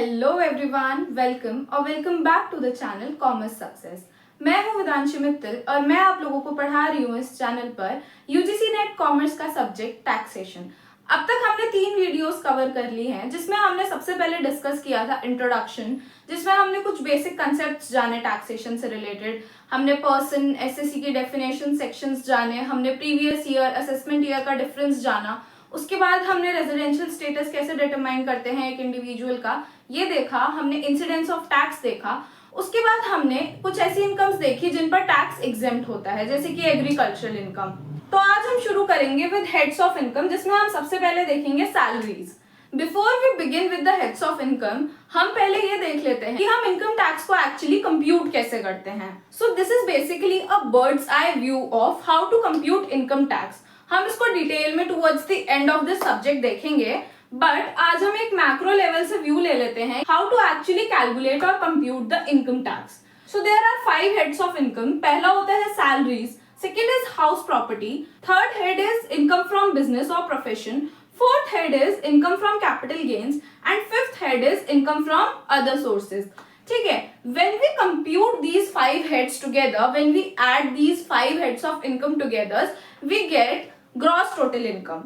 Hello everyone, welcome back to the channel commerce success. मैं हूं वेदांशी मित्तल और मैं आप लोगों को पढ़ा रही हूं इस चैनल पर यूजीसी नेट कॉमर्स का सब्जेक्ट टैक्सेशन। अब तक हमने 3 वीडियोस कवर कर ली हैं, जिसमें हमने सबसे पहले डिस्कस किया था इंट्रोडक्शन, जिसमें हमने कुछ बेसिक कंसेप्ट्स जाने टैक्सेशन से रिलेटेड। हमने पर्सन, एसएससी की डेफिनेशन सेक्शंस जाने, हमने प्रीवियस ईयर, असेसमेंट ईयर का डिफरेंस जाना। उसके बाद हमने रेजिडेंशियल स्टेटस कैसे डिटरमाइन करते हैं एक इंडिविजुअल का, ये देखा। हमने इंसिडेंस ऑफ टैक्स देखा। उसके बाद हमने कुछ ऐसी इनकम्स देखी जिन पर टैक्स एग्जेम्प्ट होता है, जैसे कि एग्रीकल्चरल इनकम। तो आज हम शुरू करेंगे विद हेड्स ऑफ इनकम, जिसमें हम सबसे पहले देखेंगे salaries. Before we begin with the heads of income, हम पहले ये देख लेते हैं कि हम इनकम टैक्स को एक्चुअली कंप्यूट कैसे करते हैं। So this is basically a bird's eye view of how to compute income tax. हम इसको डिटेल में towards the end of this subject देखेंगे, बट आज हम एक मैक्रो लेवल से व्यू ले लेते हैं हाउ टू एक्चुअली कैलकुलेट और compute the income tax. So there are 5 heads of income. पहला होता है salaries, second is house property, third head is income from business और profession, fourth head is income from capital gains and fifth head is income from other sources. ठीक है, when we compute these 5 heads together, when we add these 5 heads of income together, we get gross total income.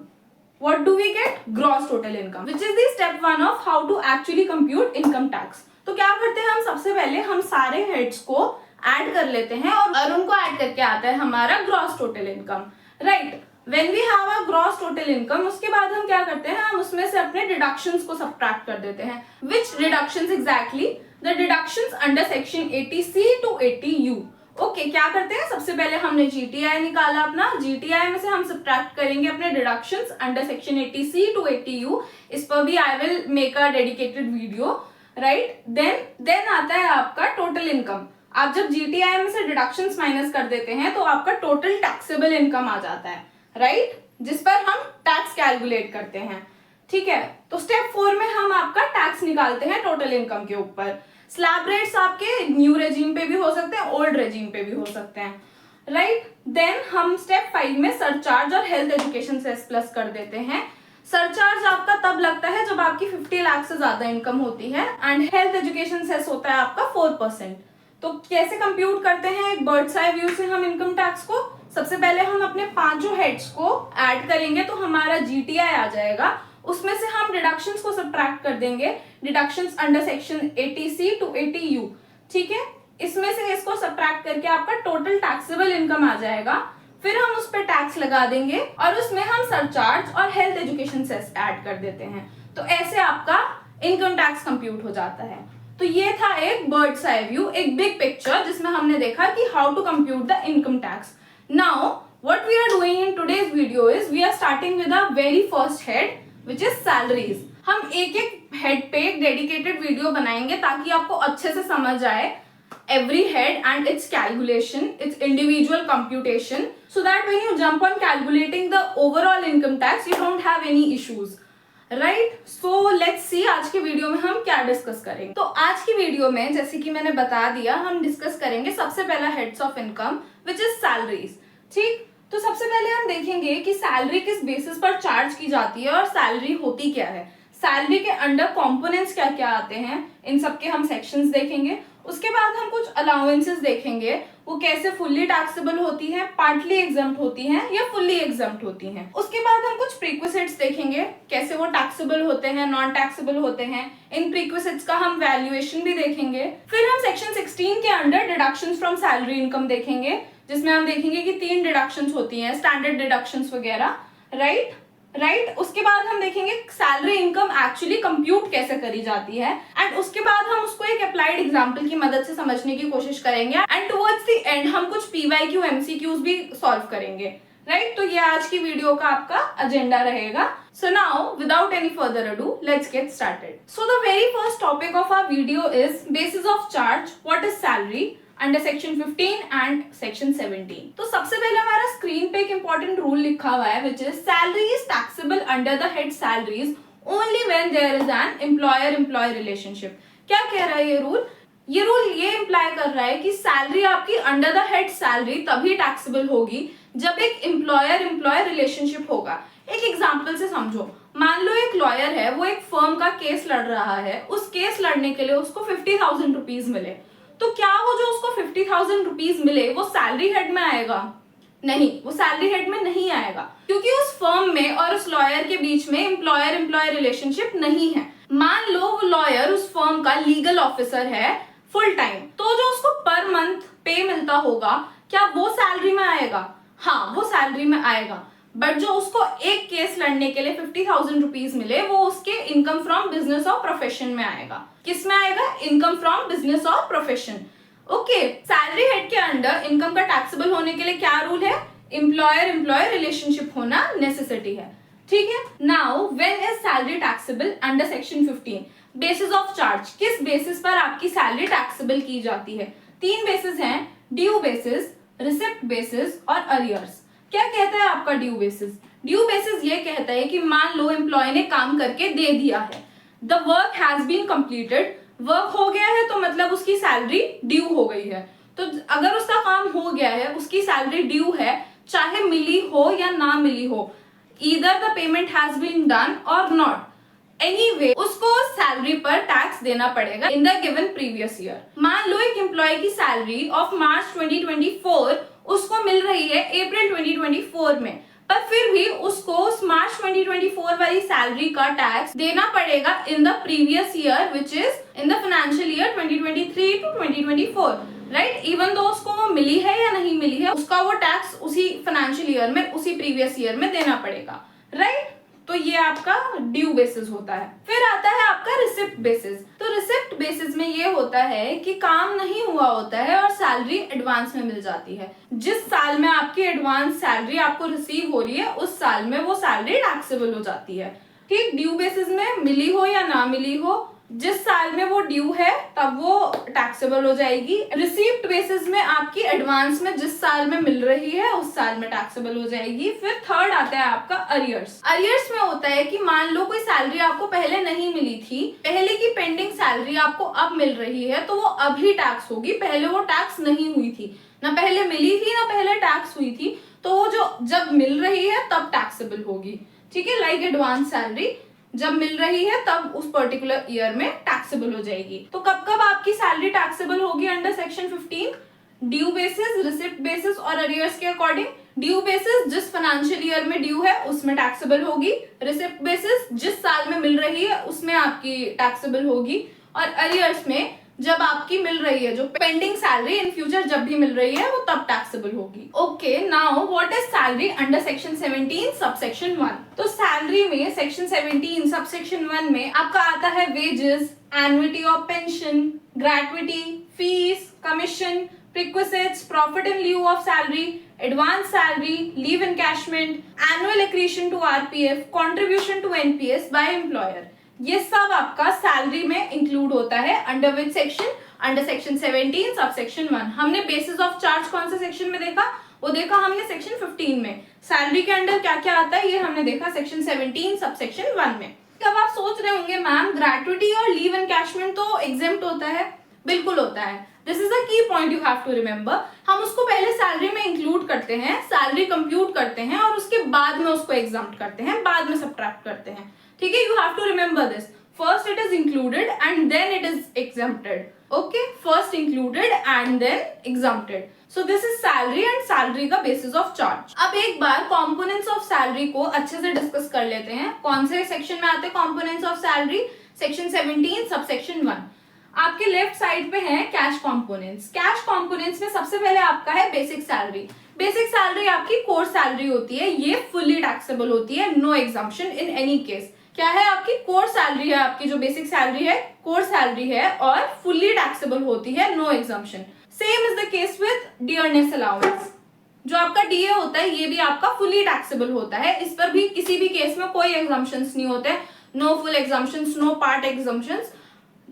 What do we get? Gross total income, which is the step 1 of how to actually compute income tax. तो क्या करते हैं हम, सबसे पहले हम सारे heads को ऐड कर लेते हैं और उनको ऐड करके आता है हमारा gross total income, right. When we have a gross total income, उसके बाद हम क्या करते हैं, हम उसमें से अपने डिडक्शंस को सब्ट्रैक्ट कर देते हैं। Which deductions exactly? The deductions under section 80C to 80U. Okay, क्या करते हैं, सबसे पहले हमने जीटीआई निकाला अपना, जीटीआई में से हम सब्ट्रैक्ट करेंगे अपने deductions under section 80C to 80U। इस पर भी I will make a dedicated video, right. Then आता है आपका टोटल इनकम। आप जब जीटीआई में से डिडक्शंस माइनस कर देते हैं तो आपका टोटल टैक्सेबल इनकम आ जाता है, राइट, जिस पर हम टैक्स कैलकुलेट करते हैं। ठीक है, तो स्टेप 4 में हम आपका टैक्स निकालते हैं टोटल इनकम के ऊपर। स्लैब रेट्स आपके न्यू रेजिम पे भी हो सकते हैं, ओल्ड रेजिम पे भी हो सकते हैं, राइट। देन हम स्टेप 5 में सरचार्ज और हेल्थ एजुकेशन सेस प्लस कर देते हैं। सरचार्ज आपका तब लगता है जब आपकी 50 लाख से ज्यादा इनकम होती है एंड हेल्थ एजुकेशन सेस होता है आपका 4%। तो कैसे कंप्यूट करते हैं एक बर्ड्स आई व्यू से हम इनकम टैक्स को? सबसे पहले हम अपने 5 हेड्स को ऐड करेंगे तो हमारा जीटीआई आ जाएगा। उसमें से हम डिडक्शंस को सब्ट्रैक्ट कर देंगे, deductions under section 80C to 80U। ठीक है, इसमें से इसको सब्ट्रैक्ट करके आपका टोटल टैक्सेबल इनकम आ जाएगा। फिर हम उस पर टैक्स लगा देंगे और उसमें हम सरचार्ज और हेल्थ एजुकेशन सेस ऐड कर देते हैं। तो ऐसे आपका इनकम टैक्स कंप्यूट हो जाता है। तो ये था एक बर्ड्स आई व्यू, एक बिग पिक्चर, जिसमें हमने देखा कि how to compute the income tax. Now what we are doing in today's video is we are starting with our very first head, which is salaries. हम एक head पे एक dedicated video बनाएंगे ताकि आपको अच्छे से समझ आए every head and its calculation, its individual computation, so that when you jump on calculating the overall income tax, you don't have any issues. Right, so let's see आज की वीडियो में हम क्या डिस्कस करेंगे। तो आज की वीडियो में, जैसे कि मैंने बता दिया, हम डिस्कस करेंगे सबसे पहला heads of income, which is salaries. ठीक, तो सबसे पहले हम देखेंगे कि सैलरी किस बेसिस पर चार्ज की जाती है और सैलरी होती क्या है। सैलरी के अंडर कंपोनेंट्स क्या क्या आते हैं, इन सब के हम सेक्शंस देखेंगे। उसके बाद हम कुछ अलाउंसेस देखेंगे, वो कैसे फुल्ली टैक्सेबल होती है, पार्टली एग्जम्प्ट होती हैं या फुल्ली एग्जम्प्ट होती हैं। उसके बाद हम कुछ प्रीक्विजिट्स देखेंगे, कैसे वो टैक्सेबल होते हैं, नॉन टैक्सेबल होते हैं। इन प्रीक्विजिट्स का हम वैल्यूएशन भी देखेंगे। फिर हम सेक्शन 16 के under deductions from salary income देखेंगे, जिसमें हम देखेंगे कि 3 डिडक्शंस होती हैं, स्टैंडर्ड डिडक्शंस वगैरह, राइट। उसके बाद हम देखेंगे सैलरी इनकम एक्चुअली कंप्यूट कैसे करी जाती है एंड उसके बाद हम उसको एक अप्लाइड एग्जांपल की मदद से समझने की कोशिश करेंगे एंड टुवर्ड्स द एंड हम कुछ पीवाईक्यू एमसीक्यूज भी सॉल्व करेंगे, राइट। तो ये आज की वीडियो का आपका एजेंडा रहेगा। So now without any further ado, let's get started. So the very first topic of our video is basis of charge, what is salary under section 15 and section 17। तो सबसे पहले हमारा स्क्रीन पे एक important rule लिखा हुआ है, which is salary is taxable under the head salaries only when there is an employer employee relationship. क्या कह रहा है ये रूल? ये इम्प्लाई कर रहा है कि सैलरी आपकी अंडर द हेड सैलरी तभी टैक्सेबल होगी जब एक एम्प्लॉयर रिलेशनशिप होगा। एक एग्जांपल से समझो, मान लो एक लॉयर है, वो एक फर्म का केस लड़ रहा है, उस केस लड़ने के लिए उसको 50,000 रुपीज मिले, तो क्या वो जो उसको 50,000 रुपीज मिले वो सैलरी हेड में आएगा? नहीं, वो सैलरी हेड में नहीं आएगा, क्योंकि उस फर्म में और उस लॉयर के बीच में एम्प्लॉयर रिलेशनशिप नहीं है। मान लो वो लॉयर उस फर्म का लीगल ऑफिसर है फुल टाइम, तो जो उसको पर मंथ पे मिलता होगा, क्या वो सैलरी में आएगा? हाँ, वो सैलरी में आएगा। बट जो उसको एक केस लड़ने के लिए 50,000 रुपीज मिले, वो उसके इनकम फ्रॉम बिजनेस और प्रोफेशन में आएगा। किस में आएगा? इनकम फ्रॉम बिजनेस और प्रोफेशन। ओके, सैलरी हेड के अंडर इनकम का टैक्सेबल होने के लिए क्या रूल है? एम्प्लॉयर रिलेशनशिप होना नेसेसिटी है। ठीक है। Now when is salary taxable under section 15? Basis of charge, किस बेसिस पर आपकी सैलरी टैक्सेबल की जाती है? 3 बेसिस हैं, ड्यू बेसिस, रिसिप्ट बेसिस और अरियर्स। क्या कहता है आपका ड्यू बेसिस? ड्यू बेसिस ये कहता है कि मान लो एम्प्लॉय ने काम करके दे दिया है, the work has been completed, work हो गया है तो मतलब उसकी सैलरी ड्यू हो गई है। तो अगर उसका काम हो गया है, उसकी सैलरी ड्यू है, चाहे मिली हो या ना मिली हो, either the payment has been done or not, anyway उसको सैलरी पर टैक्स देना पड़ेगा in the given previous year. मान लो एक एम्प्लॉय की सैलरी ऑफ मार्च 2024 उसको मिल रही है अप्रैल 2024 में, पर फिर भी उसको उस मार्च 2024 वाली सैलरी का टैक्स देना पड़ेगा in the previous year, which is in the financial year 2023 to 2024, right. Even though उसको वो मिली है या नहीं मिली है, उसका वो टैक्स उसी फाइनेंशियल ईयर में, उसी प्रीवियस ईयर में देना पड़ेगा, राइट। तो ये आपका ड्यू बेसिस होता है। फिर आता है आपका रिसिप्ट बेसिस। तो रिसिप्ट बेसिस में ये होता है कि काम नहीं हुआ होता है और सैलरी एडवांस में मिल जाती है। जिस साल में आपकी एडवांस सैलरी आपको रिसीव हो रही है, उस साल में वो सैलरी टैक्सेबल हो जाती है। ठीक, ड्यू बेसिस में मिली हो या ना मिली हो, जिस साल में वो ड्यू है तब वो टैक्सेबल हो जाएगी। रिसीप्ट बेसिस में आपकी एडवांस में जिस साल में मिल रही है उस साल में टैक्सेबल हो जाएगी। फिर थर्ड आता है आपका अरियर्स। अरियर्स में होता है कि मान लो कोई सैलरी आपको पहले नहीं मिली थी, पहले की पेंडिंग सैलरी आपको अब मिल रही है, तो वो अभी टैक्स होगी, पहले वो टैक्स नहीं हुई थी, ना पहले मिली थी ना पहले टैक्स हुई थी, तो वो जो जब मिल रही है तब टैक्सेबल होगी। ठीक है, लाइक एडवांस सैलरी जब मिल रही है तब उस पर्टिकुलर ईयर में टैक्सेबल हो जाएगी। तो कब कब आपकी सैलरी टैक्सेबल होगी under section 15? Due basis, receipt basis और अरियर्स के अकॉर्डिंग। ड्यू बेसिस जिस फाइनेंशियल ईयर में ड्यू है उसमें टैक्सेबल होगी। रिसिप्ट बेसिस जिस साल में मिल रही है उसमें आपकी टैक्सेबल होगी। और अरियर्स में जब आपकी मिल रही है जो पेंडिंग सैलरी इन फ्यूचर जब भी मिल रही है वो तब टैक्सेबल होगी। Okay, now what is salary under section 17 subsection 1? तो सैलरी में सेक्शन 17 सबसेक्शन 1 में आपका आता है wages, annuity of pension, gratuity, fees, commission, perquisites, profit in लिeu of salary, advance salary, leave encashment, annual accretion to RPF, contribution to NPS by employer, ये सब आपका सैलरी में इंक्लूड होता है। Under which section? Under section 17 subsection 1। हमने basis of charge कौन से सेक्शन में देखा? वो देखा हमने सेक्शन 15 में। सैलरी के अंडर क्या क्या आता है ये हमने देखा सेक्शन 17 सबसेक्शन 1 में। अब आप सोच रहे होंगे मैम ग्रेट्युटी और लीव एनकैशमेंट तो एग्जेम्प्ट होता है। बिल्कुल होता है। This is a key point you have to remember. हम उसको पहले सैलरी में इंक्लूड करते हैं, सैलरी कंप्यूट करते हैं और उसके बाद में उसको एग्जाम्प्ट करते हैं, बाद में सब्ट्रैक्ट करते हैं। ठीक है, you have to remember this. First it is included and then it is exempted. Okay, first included and then exempted. So this is salary and salary का बेसिस ऑफ चार्ज। अब एक बार कंपोनेंट्स ऑफ सैलरी को अच्छे से discuss कर लेते हैं। कौन से सेक्शन में आते हैं components of salary? Section 17 subsection 1। आपके लेफ्ट साइड पे है कैश कंपोनेंट्स। कैश कंपोनेंट्स में सबसे पहले आपका है बेसिक सैलरी। बेसिक सैलरी आपकी कोर सैलरी होती है, ये फुल्ली टैक्सेबल होती है, no exemption in any case. क्या है आपकी कोर सैलरी है, आपकी जो बेसिक सैलरी है कोर सैलरी है और फुल्ली टैक्सेबल होती है, no exemption. Same is the case with dearness allowance. जो आपका डीए होता है ये भी आपका फुल्ली टैक्सेबल होता है, इस पर भी किसी भी केस में कोई एग्जम्पशंस नहीं होते, no full exemptions, no part exemptions,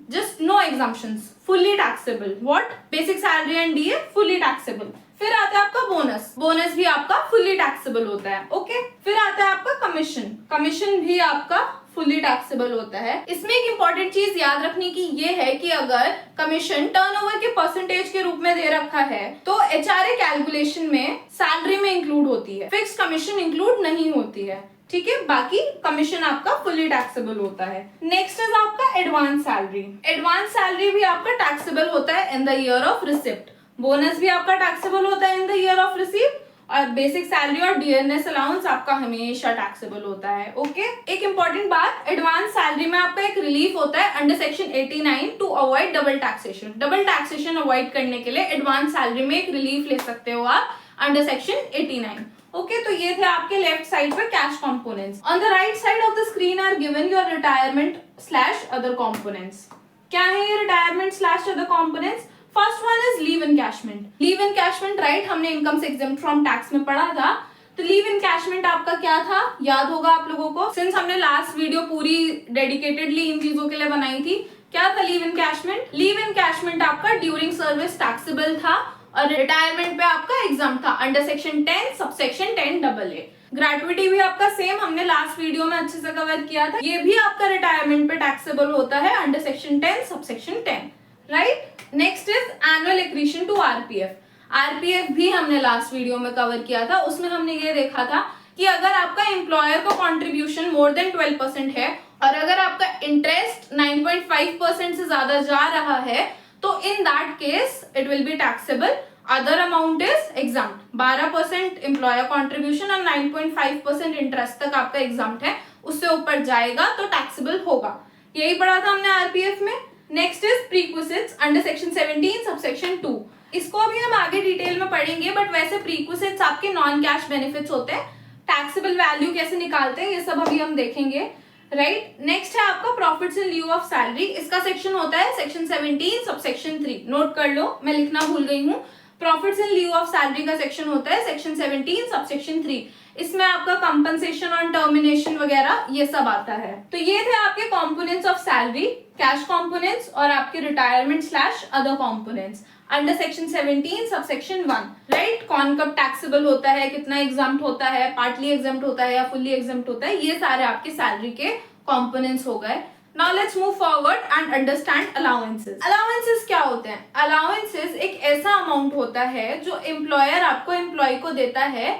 just no exemptions, fully taxable. What? Basic salary and DA fully taxable. फिर आता है आपका बोनस। बोनस भी आपका fully taxable होता है। ओके, फिर आता है आपका कमीशन। कमीशन भी आपका फुल्ली टैक्सेबल होता है। इसमें एक इंपॉर्टेंट चीज याद रखने की ये है कि अगर कमीशन टर्नओवर के परसेंटेज के रूप में दे रखा है तो एचआरए कैलकुलेशन में सैलरी में इंक्लूड होती है, फिक्स कमीशन इंक्लूड नहीं होती है। ठीक है, बाकी कमीशन आपका फुल्ली टैक्सेबल होता है। नेक्स्ट इज आपका एडवांस सैलरी। एडवांस सैलरी भी आपका टैक्सेबल होता है in the year of receipt. Bonus भी आपका टैक्सेबल होता है in the year of receipt, और बेसिक सैलरी और डीएनएस अलाउंस आपका हमेशा टैक्सेबल होता है। ओके, एक इंपॉर्टेंट बात, एडवांस सैलरी में आपका एक रिलीफ होता है under section 89 to avoid double taxation. Double taxation avoid करने के लिए एडवांस सैलरी में एक रिलीफ ले सकते हो आप अंडर सेक्शन 89। ओके, तो ये थे आपके लेफ्ट साइड पे cash components. On the right side of the screen are given your retirement slash other components. क्या है ये retirement slash other components? First one is leave encashment. Leave encashment right, हमने income से exempt from tax में पढ़ा था। तो leave encashment आपका क्या था, याद होगा आप लोगों को, सिंस हमने लास्ट वीडियो पूरी डेडिकेटेडली इन चीजों के लिए बनाई थी। क्या था लीव इनकैशमेंट? लीव इनकैशमेंट आपका ड्यूरिंग सर्विस टैक्सेबल था और रिटायरमेंट पे आपका एग्जाम था under section 10 subsection 10AA। Gratuity भी आपका सेम हमने लास्ट वीडियो में अच्छे से कवर किया था, ये भी आपका रिटायरमेंट पे टैक्सेबल होता है under section 10 subsection 10, right. Next is annual accretion to RPF. RPF भी हमने लास्ट वीडियो में कवर किया था, उसमें हमने ये देखा था कि अगर आपका एम्प्लॉयर का कंट्रीब्यूशन मोर देन 12% है और अगर आपका इंटरेस्ट 9.5% से ज्यादा जा रहा है तो in that case it will be taxable. Other amount is exempt. 12% employer contribution और 9.5% इंटरेस्ट तक आपका एग्जाम्प्ट है, उससे ऊपर जाएगा तो टैक्सेबल होगा। यही पढ़ा था हमने आरपीएफ में। Next is perquisites under section 17 subsection 2। इसको अभी हम आगे डिटेल में पढ़ेंगे, बट वैसे प्रीक्विजिट्स आपके नॉन कैश बेनिफिट्स होते हैं। टैक्सेबल वैल्यू कैसे निकालते हैं ये सब अभी हम देखेंगे, राइट। नेक्स्ट है आपका profits in lieu of salary. इसका सेक्शन होता है सेक्शन 17 सबसेक्शन 3। नोट कर लो, मैं लिखना भूल गई हूँ। Profits in lieu of salary का सेक्शन होता है सेक्शन 17 सबसेक्शन 3। इसमें आपका कंपनसेशन ऑन टर्मिनेशन वगैरह ये सब आता है। तो ये थे आपके components of salary, cash components और आपके retirement slash other components under section 17 subsection 1, right. कौन कब टैक्सेबल होता है, कितना एग्जाम्प्ट होता है, पार्टली एग्जाम्प्ट होता है या फुल्ली एग्जाम्प्ट होता है, ये सारे आपके सैलरी के कंपोनेंट्स हो गए। Now let's move forward and understand allowances. Allowances क्या होते हैं? Allowances एक ऐसा अमाउंट होता है जो एम्प्लॉयर आपको एम्प्लॉय को देता है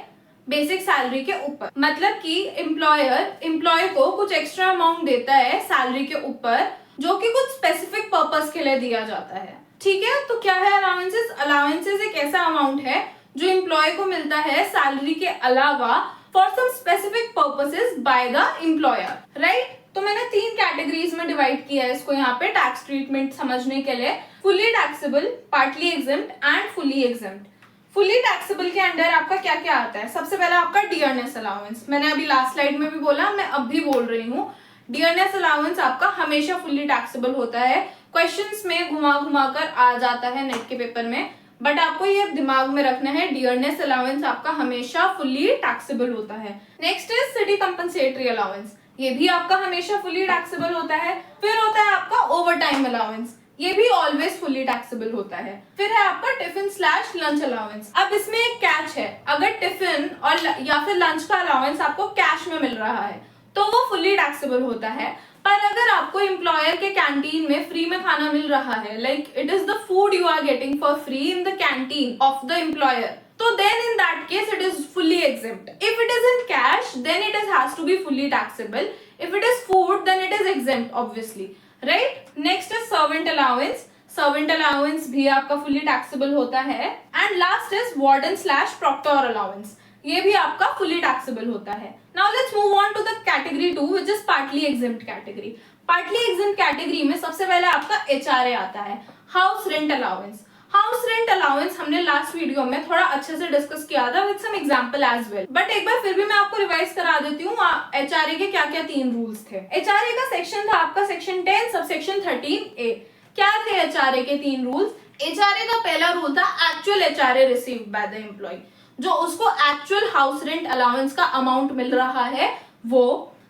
बेसिक सैलरी के ऊपर। मतलब कि एम्प्लॉयर एम्प्लॉय को कुछ एक्स्ट्रा अमाउंट देता है सैलरी के ऊपर जो कि कुछ स्पेसिफिक पर्पस के लिए दिया जाता है। ठीक है, तो क्या है अलाउंसेस? अलाउंसेस एक ऐसा अमाउंट है जो एम्प्लॉय को मिलता है सैलरी के अलावा for some specific purposes by the employer, right. तो मैंने 3 कैटेगरीज में डिवाइड किया है इसको यहाँ पे टैक्स ट्रीटमेंट समझने के लिए। Fully taxable, partly exempt and fully exempt. Fully taxable के अंडर आपका क्या क्या आता है? सबसे पहले आपका डियरनेस अलाउंस। मैंने अभी लास्ट स्लाइड में भी बोला, मैं अब भी बोल रही हूँ, डियरनेस अलाउंस आपका हमेशा फुल्ली टैक्सेबल होता है। क्वेश्चंस में घुमा घुमा कर आ जाता है नेट के पेपर में, बट आपको ये दिमाग में रखना है डियरनेस अलाउंस आपका हमेशा फुल्ली टैक्सेबल होता है। Next is city compensatory allowance, ये भी आपका हमेशा फुल्ली टैक्सेबल होता है। फिर होता है आपका ओवर टाइम अलाउंस, ये भी ऑलवेज फुल्ली टैक्सेबल होता है। फिर है आपका टिफिन स्लैश लंच अलाउंस। अब इसमें एक कैच है, अगर टिफिन और या फिर लंच का अलाउंस आपको कैश में मिल रहा है तो वो फुल्ली टैक्सेबल होता है। पर अगर आपको एम्प्लॉयर के कैंटीन में फ्री में खाना मिल रहा है, like it is the food you are getting for free in the canteen of the employer, तो then in that case it is fully exempt. If it is in cash then it has to be fully taxable. If it is food then it is exempt obviously, right? Next is servant allowance. Servant allowance भी आपका fully taxable होता है। And last is warden slash proctor allowance. ये भी आपका fully taxable होता है। Now let's move on to the category 2 which is partly exempt category. Partly exempt category में सबसे पहले आपका HRA आता है, House Rent Allowance. House rent allowance हमने लास्ट वीडियो में थोड़ा अच्छे से डिस्कस किया था with some example as well, but एक बार फिर भी मैं आपको रिवाइज करा देती हूँ एचआरए के क्या क्या 3 रूल्स थे। एचआरए का सेक्शन था आपका सेक्शन 10 सबसेक्शन 13A। क्या थे एचआरए के 3 रूल्स? एचआरए का पहला रूल था actual HRA received by the employee, जो उसको एक्चुअल हाउस रेंट अलाउंस का अमाउंट मिल रहा है वो,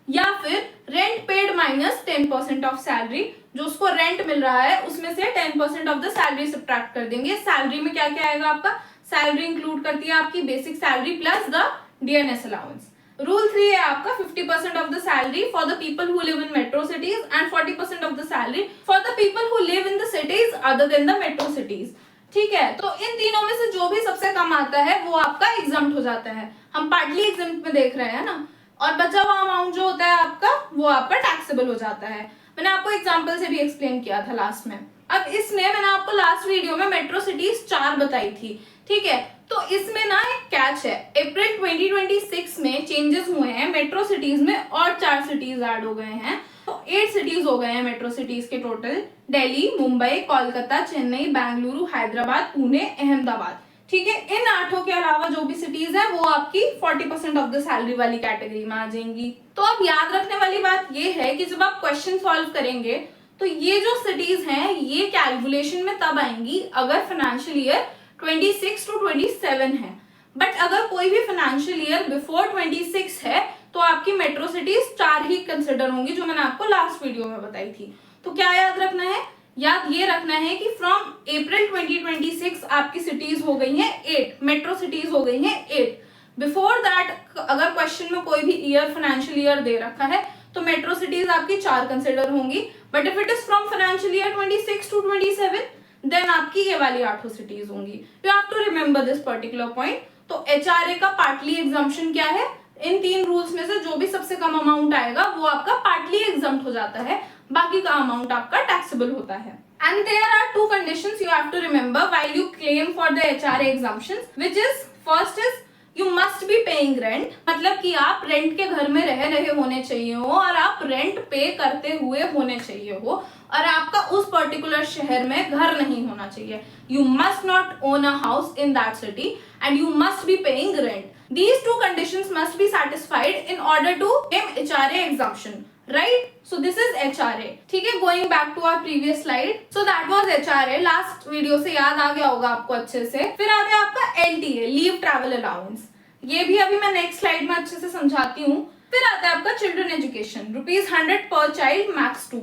या फिर rent paid minus 10% of salary, जो उसको रेंट मिल रहा है उसमें से 10% ऑफ द सैलरी सब्ट्रैक्ट कर देंगे। सैलरी में क्या क्या आएगा आपका? सैलरी इंक्लूड करती है आपकी basic salary plus the DNS allowance. Rule 3 है आपका 50% of the salary for the people who live in metro cities and 40% of the salary for the people who live in the cities other than the metro cities. ठीक है, तो इन तीनों में से जो भी सबसे कम आता है वो आपका एग्जम्प्ट हो जाता है। हम पार्टली एग्जम्प्ट में देख रहे हैं ना, और बचा हुआ अमाउंट जो होता है आपका वो आपका टैक्सेबल हो जाता है। मैंने आपको एग्जांपल से भी एक्सप्लेन किया था लास्ट में। अब इसमें मैंने आपको लास्ट वीडियो में मेट्रो सिटीज 4 बताई थी, ठीक है। तो इसमें ना एक कैच है, अप्रैल 2026 में चेंजेस हुए हैं मेट्रो सिटीज में और 4 सिटीज ऐड हो गए हैं, तो 8 सिटीज हो गए हैं मेट्रो सिटीज के टोटल। दिल्ली, मुंबई, कोलकाता, चेन्नई, बेंगलुरु, हैदराबाद, पुणे, अहमदाबाद। ठीक है, इन 8 के अलावा जो भी सिटीज है वो आपकी 40% ऑफ द सैलरी वाली कैटेगरी में आ जाएंगी। तो अब याद रखने वाली बात ये है कि जब आप क्वेश्चन सॉल्व करेंगे तो ये जो सिटीज हैं ये कैलकुलेशन में तब आएंगी अगर फाइनेंशियल ईयर 26 to 27 है। बट अगर कोई भी फाइनेंशियल ईयर बिफोर 26 है तो आपकी मेट्रो सिटीज 4 ही कंसिडर होंगी, जो मैंने आपको लास्ट वीडियो में बताई थी। तो क्या याद रखना है? याद ये रखना है कि फ्रॉम अप्रैल 2026 आपकी सिटीज हो गई हैं 8, मेट्रो सिटीज हो गई हैं 8। बिफोर दैट अगर क्वेश्चन में कोई भी ईयर फाइनेंशियल ईयर दे रखा है तो मेट्रो सिटीज आपकी 4 कंसिडर होंगी। But if it is from financial year 26 to 27 then आपकी ये वाली 8 सिटीज होंगी। You have to remember this particular point. तो एचआरए का पार्टली एग्जम्पशन क्या है? इन 3 रूल्स में से जो भी सबसे कम अमाउंट आएगा वो आपका पार्टली एग्जम्प्ट हो जाता है, बाकी का अमाउंट आपका टैक्सेबल होता है। And there are 2 conditions you have to remember while you claim for the HRA exemptions, which is first is you must be paying rent, मतलब कि आप रेंट के घर में रह रहे होने चाहिए हो और आप रेंट पे करते हुए होने चाहिए हो और आपका उस पर्टिकुलर शहर में घर नहीं होना चाहिए। You must not own a house in that city and you must be paying rent. These 2 conditions must be satisfied in order to claim HRA exemption. Right? So this is HRA. ठीक है, going back to our previous slide. So that was HRA. Last video से याद आ गया होगा आपको अच्छे से। फिर आ गया आपका LTA, Leave Travel Allowance. ये भी अभी मैं नेक्स्ट स्लाइड में अच्छे से समझाती हूँ। फिर आता है आपका चिल्ड्रन एजुकेशन, ₹100 पर चाइल्ड मैक्स 2।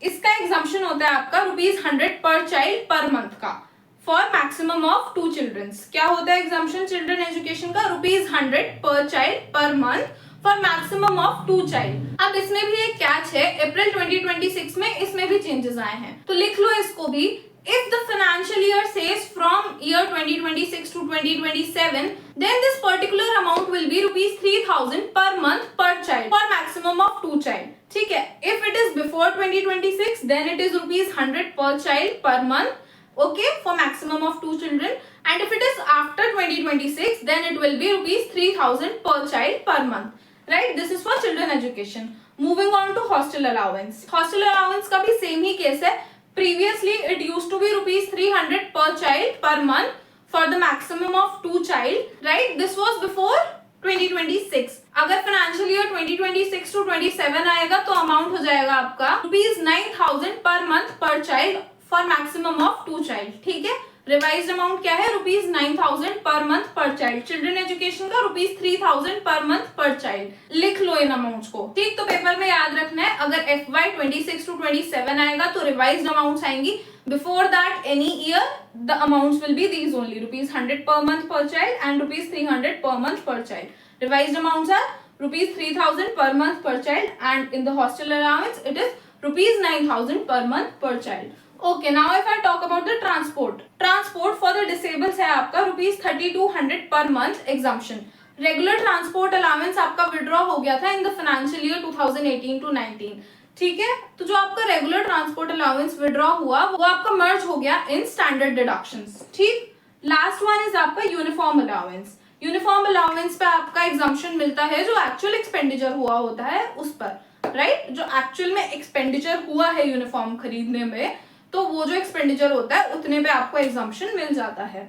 इसका एग्जम्पशन होता है आपका ₹100 पर चाइल्ड पर मंथ का फॉर मैक्सिमम ऑफ 2 चिल्ड्रंस। क्या होता है एग्जम्पशन चिल्ड्रन एजुकेशन का? ₹100 पर child per month for maximum of 2 child. अब इसमें भी एक कैच है, अप्रैल 2026 में इसमें भी चेंजेस आए हैं, तो लिख लो इसको भी। If the financial year says from year 2026 to 2027 then this particular amount will be ₹3000 per month per child for maximum of 2 child। ठीक है, if it is before 2026 then it is ₹100 per child per month, okay, for maximum of 2 children, and if it is after 2026 then it will be ₹3000 per child per month। Right? This is for children education. Moving on to hostel allowance. Hostel allowance का भी same ही case है। Previously it used to be ₹300 per child per month for the maximum of 2 child. Right? This was before 2026। अगर financial year 2026 to 27 आएगा तो amount हो जाएगा आपका ₹9000 per month per child for maximum of 2 child। ठीक है, revised amount क्या है? ₹9000 पर month per child. Children education का ₹3000 पर मंथ पर चाइल्ड। लिख लो इन अमाउंट्स को। ठीक, तो पेपर में याद रखना है, अगर FY 26 to 27 आएगा तो रिवाइज्ड अमाउंट्स आएंगी। Before that any year the amounts will be these only, ₹100 पर month per child and ₹300 per month per child. Revised amounts are ₹3000 per month per child and in the hostel allowance it is ₹9000 per month per child। Okay, now if I talk about the transport for the disabled है आपका ₹3200 per month exemption। Regular transport allowance आपका withdraw हो गया था इन the financial year 2018 to 19। ठीक है, तो जो आपका रेगुलर ट्रांसपोर्ट अलाउंस विड्रॉ हुआ वो आपका मर्ज हो गया इन स्टैंडर्ड डिडक्शंस। ठीक, लास्ट वन इज आपका यूनिफॉर्म अलाउंस। यूनिफॉर्म अलाउंस पे आपका एग्जम्पशन मिलता है जो एक्चुअल एक्सपेंडिचर हुआ होता है उस पर। राइट, जो एक्चुअल में एक्सपेंडिचर हुआ है यूनिफॉर्म खरीदने में, तो वो जो एक्सपेंडिचर होता है उतने पे आपको एग्जम्पशन मिल जाता है।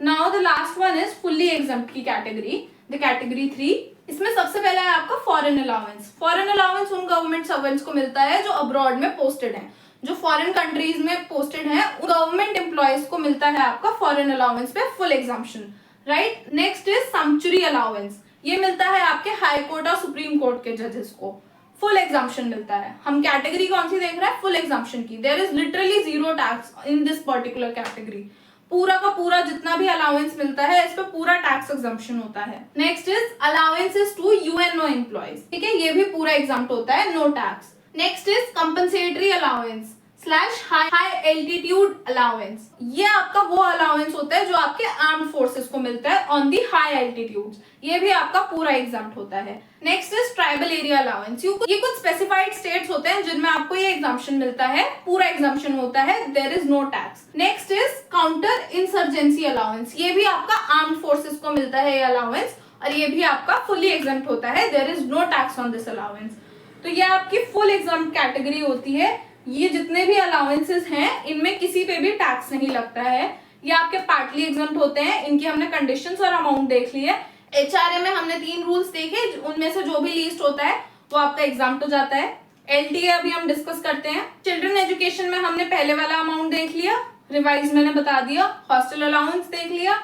Now the last one is fully exempt की कैटेगरी, द कैटेगरी 3। इसमें सबसे पहला है आपका फॉरेन अलाउंस। फॉरेन अलाउंस उन गवर्नमेंट सर्वेंट्स को मिलता है जो अब्रॉड में पोस्टेड हैं, जो फॉरेन कंट्रीज में पोस्टेड हैं, गवर्नमेंट एम्प्लॉयज को मिलता है आपका फॉरेन अलाउंस पे full exemption. Right, next is sanctuary allowance. ये मिलता है आपके हाई कोर्ट और सुप्रीम कोर्ट के जजेस को, फुल एग्जम्पशन मिलता है। हम कैटेगरी कौन सी देख रहे हैं? फुल एग्जम्पशन की। There is literally 0 tax in this particular category. पूरा का पूरा जितना भी अलाउंस मिलता है इस पे पूरा टैक्स एग्जम्पशन होता है। Next is allowances to UNO employees, ठीक है, ये भी पूरा एग्जम्प्ट होता है, no tax. Next is compensatory allowance slash high altitude allowance, ये आपका वो अलाउंस होता है जो आपके आर्म्ड फोर्सेस को मिलता है ऑन दी हाई एल्टीट्यूड्स, ये भी आपका पूरा एग्जम्प्ट होता है। Next is tribal area allowance, ये कुछ स्पेसिफाइड स्टेट्स होते हैं जिनमें आपको ये एग्जम्पशन मिलता है, पूरा एग्जम्पशन होता है, there is no tax. Next is counter insurgency allowance, ये भी आपका आर्म्ड फोर्सेस को मिलता है ये अलाउंस, और ये भी आपका फुली एग्जम्प्ट होता है, there is no tax on this allowance. तो ये आपकी फुल एग्जम्प्ट कैटेगरी होती है। ये जितने भी अलाउंसेस हैं इनमें किसी पे भी टैक्स नहीं लगता है। ये आपके पार्टली एग्जम्प्ट होते हैं, इनकी हमने कंडीशंस और अमाउंट देख ली है। एचआरए में हमने 3 रूल्स देखे, उनमें से जो भी लीस्ट होता है वो आपका एग्जम्प्ट हो जाता है। एलटीए अभी हम डिस्कस करते हैं। चिल्ड्रन एजुकेशन में हमने पहले वाला अमाउंट देख लिया, रिवाइज मैंने बता दिया। हॉस्टल अलाउंस देख लिया,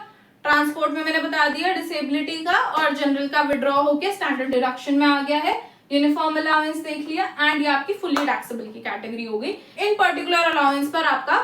ट्रांसपोर्ट में मैंने बता दिया डिसेबिलिटी का और जनरल का विड्रॉ होके स्टैंडर्ड डिडक्शन में आ गया है। यूनिफॉर्म अलाउंस देख लिया, एंड ये आपकी फुली टैक्सेबल की कैटेगरी हो गई। इन पर्टिकुलर अलाउंस पर आपका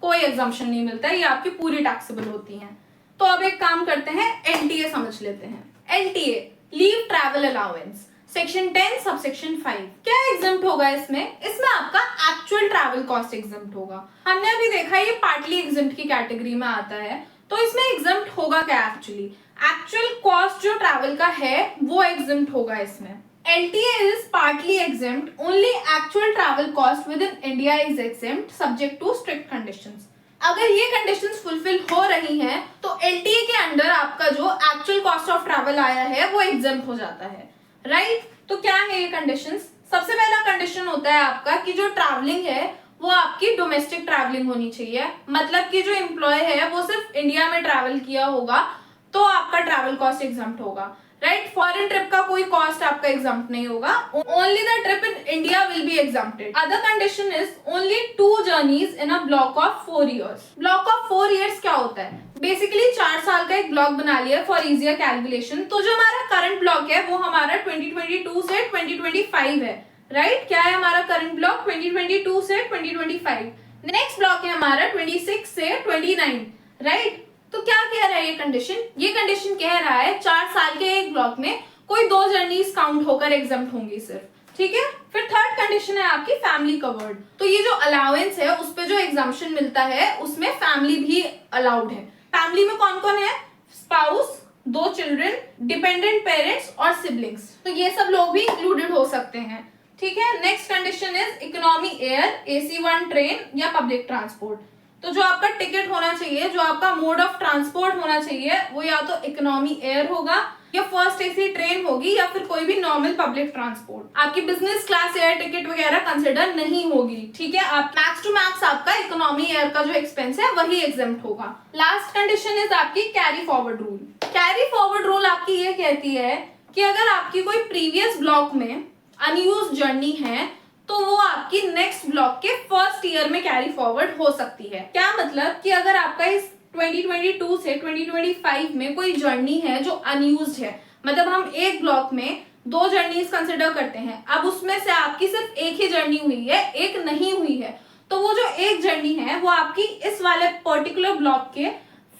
कोई एग्जम्पशन नहीं मिलता है, ये आपकी पूरी टैक्सेबल होती हैं। तो अब एक काम करते हैं, एलटीए समझ लेते हैं। LTA leave travel allowance section 10 subsection 5 क्या एग्जम्प्ट होगा इसमें? इसमें आपका एक्चुअल ट्रैवल कॉस्ट एग्जम्प्ट होगा। हमने अभी देखा ये पार्टली एग्जम्प्ट की कैटेगरी में आता है, तो इसमें एग्जम्प्ट होगा क्या? एक्चुअली एक्चुअल कॉस्ट जो ट्रैवल का है वो एग्जम्प्ट होगा इसमें। LTA is partly exempt. Only actual travel cost within India is exempt, subject to strict conditions. अगर ये कंडीशंस फुलफिल हो रही हैं तो LTA के अंडर आपका जो एक्चुअल कॉस्ट ऑफ ट्रैवल आया है वो एग्जेम्प्ट हो जाता है, राइट? तो क्या है ये कंडीशंस? सबसे पहला कंडीशन होता है आपका कि जो ट्रैवलिंग है वो आपकी डोमेस्टिक ट्रैवलिंग होनी चाहिए, मतलब कि जो एम्प्लॉय है वो सिर्फ इंडिया में ट्रैवल किया होगा तो आपका ट्रैवल कॉस्ट एग्जेम्प्ट होगा, राइट? फॉरेन ट्रिप का कोई कॉस्ट आपका एग्जम्प्ट नहीं होगा, only the trip in India will be exempted. Other condition is only 2 journeys in a block of 4 years। Block of 4 years क्या होता है? बेसिकली 4 साल का एक ब्लॉक बना लिया फॉर इजियर कैलकुलेशन। तो जो हमारा करंट ब्लॉक है वो हमारा 2022 से 2025 है, राइट? क्या है हमारा करंट ब्लॉक? 2022 से 2025। नेक्स्ट ब्लॉक है हमारा 26 से 29, राइट? तो क्या कह रहा है ये कंडीशन? ये कंडीशन कह रहा है 4 साल के एक ब्लॉक में कोई 2 जर्नीज काउंट होकर एग्जम्प्ट होंगी सिर्फ, ठीक है? फिर थर्ड कंडीशन है आपकी फैमिली कवर्ड। तो ये जो अलाउंस है उस पे जो एग्जम्पशन मिलता है उसमें फैमिली भी अलाउड है। फैमिली में कौन कौन है? स्पाउस, 2 चिल्ड्रन, डिपेंडेंट पेरेंट्स और सिबलिंग्स, तो ये सब लोग भी इंक्लूडेड हो सकते हैं, ठीक है? Next condition is economy air, AC1 train या पब्लिक ट्रांसपोर्ट। तो जो आपका टिकट होना चाहिए, जो आपका मोड ऑफ ट्रांसपोर्ट होना चाहिए वो या तो इकोनॉमी एयर होगा या फर्स्ट AC ट्रेन होगी या फिर कोई भी नॉर्मल पब्लिक ट्रांसपोर्ट। आपकी बिजनेस क्लास एयर टिकट वगैरह कंसिडर नहीं होगी, ठीक है? आप मैक्स टू मैक्स आपका इकोनॉमी एयर का जो एक्सपेंस है वही एग्जेम्प्ट होगा। लास्ट कंडीशन इज आपकी carry forward rule. Carry forward rule आपकी ये कहती है कि अगर आपकी कोई प्रीवियस ब्लॉक में अनयूज्ड जर्नी है तो वो आपकी नेक्स्ट ब्लॉक के फर्स्ट ईयर में कैरी फॉरवर्ड हो सकती है। क्या मतलब कि अगर आपका इस 2022 से 2025 में कोई जर्नी है जो अनयूज्ड है, मतलब हम एक ब्लॉक में 2 जर्नीज कंसिडर करते हैं, अब उसमें से आपकी सिर्फ एक ही जर्नी हुई है, एक नहीं हुई है, तो वो जो एक जर्नी है वो आपकी इस वाले पर्टिकुलर ब्लॉक के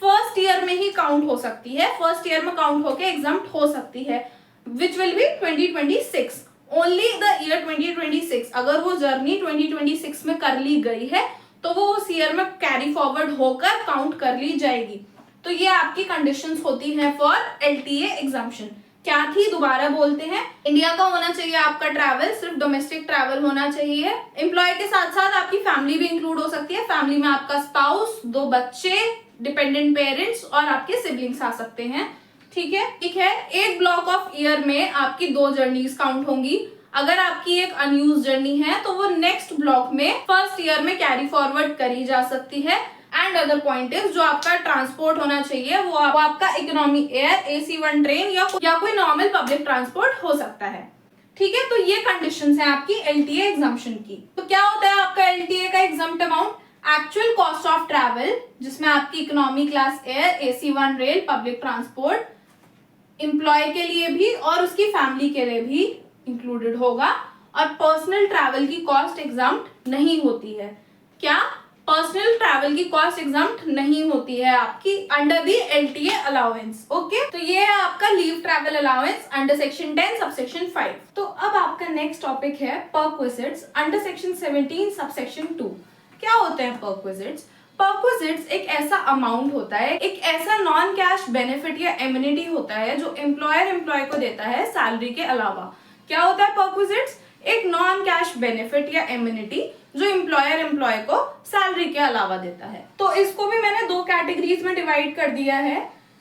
फर्स्ट ईयर में ही काउंट हो सकती है, फर्स्ट ईयर में काउंट होके एग्जम्प्ट हो सकती है, which will be 2026। Only the year 2026। अगर वो जर्नी 2026 में कर ली गई है तो वो उस ईयर में कैरी फॉरवर्ड होकर काउंट कर ली जाएगी। तो ये आपकी कंडीशंस होती हैं फॉर LTA एग्जम्पशन। क्या थी? दोबारा बोलते हैं। इंडिया का होना चाहिए आपका ट्रैवल, सिर्फ डोमेस्टिक ट्रैवल होना चाहिए। एम्प्लॉय के साथ साथ आपकी फैमिली भी इंक्लूड हो सकती है। फैमिली में आपका स्पाउस, 2 बच्चे, डिपेंडेंट पेरेंट्स और आपके सिबलिंग्स आ सकते हैं, ठीक है? ठीक है, एक ब्लॉक ऑफ ईयर में आपकी 2 जर्नीज काउंट होंगी। अगर आपकी एक अनयूज जर्नी है तो वो नेक्स्ट ब्लॉक में फर्स्ट ईयर में कैरी फॉरवर्ड करी जा सकती है। एंड अदर पॉइंट इज जो आपका ट्रांसपोर्ट होना चाहिए वो आपका इकोनॉमी एयर, AC1 ट्रेन या कोई नॉर्मल पब्लिक ट्रांसपोर्ट हो सकता है, ठीक है? तो ये कंडीशंस हैं आपकी LTA एग्जम्पशन की। तो क्या होता है आपका LTA का exempt amount? Actual cost of travel, जिसमें आपकी economy class air, AC1 rail, public transport employee के लिए भी और उसकी फैमिली के लिए भी इंक्लूडेड होगा, और पर्सनल ट्रैवल की कॉस्ट एग्जम्प्ट नहीं होती है। क्या? पर्सनल ट्रैवल की कॉस्ट एग्जाम्प्ट नहीं होती है आपकी under the LTA allowance. Okay, तो ये है आपका leave travel allowance under section 10 subsection 5। तो अब आपका नेक्स्ट टॉपिक है परक्विजिट्स अंडर सेक्शन 17 सबसेक्शन 2। क्या होते हैं परक्विजिट्स? परक्विजिट्स एक ऐसा अमाउंट होता है, एक ऐसा नॉन कैश बेनिफिट या एमिनिटी होता है जो एम्प्लॉयर एम्प्लॉय को देता है सैलरी के अलावा। क्या होता है परक्विजिट्स? एक नॉन कैश बेनिफिट या एमिनिटी जो एम्प्लॉयर एम्प्लॉय को सैलरी के अलावा देता है। तो इसको भी मैंने दो कैटेगरीज में डिवाइड कर दिया है,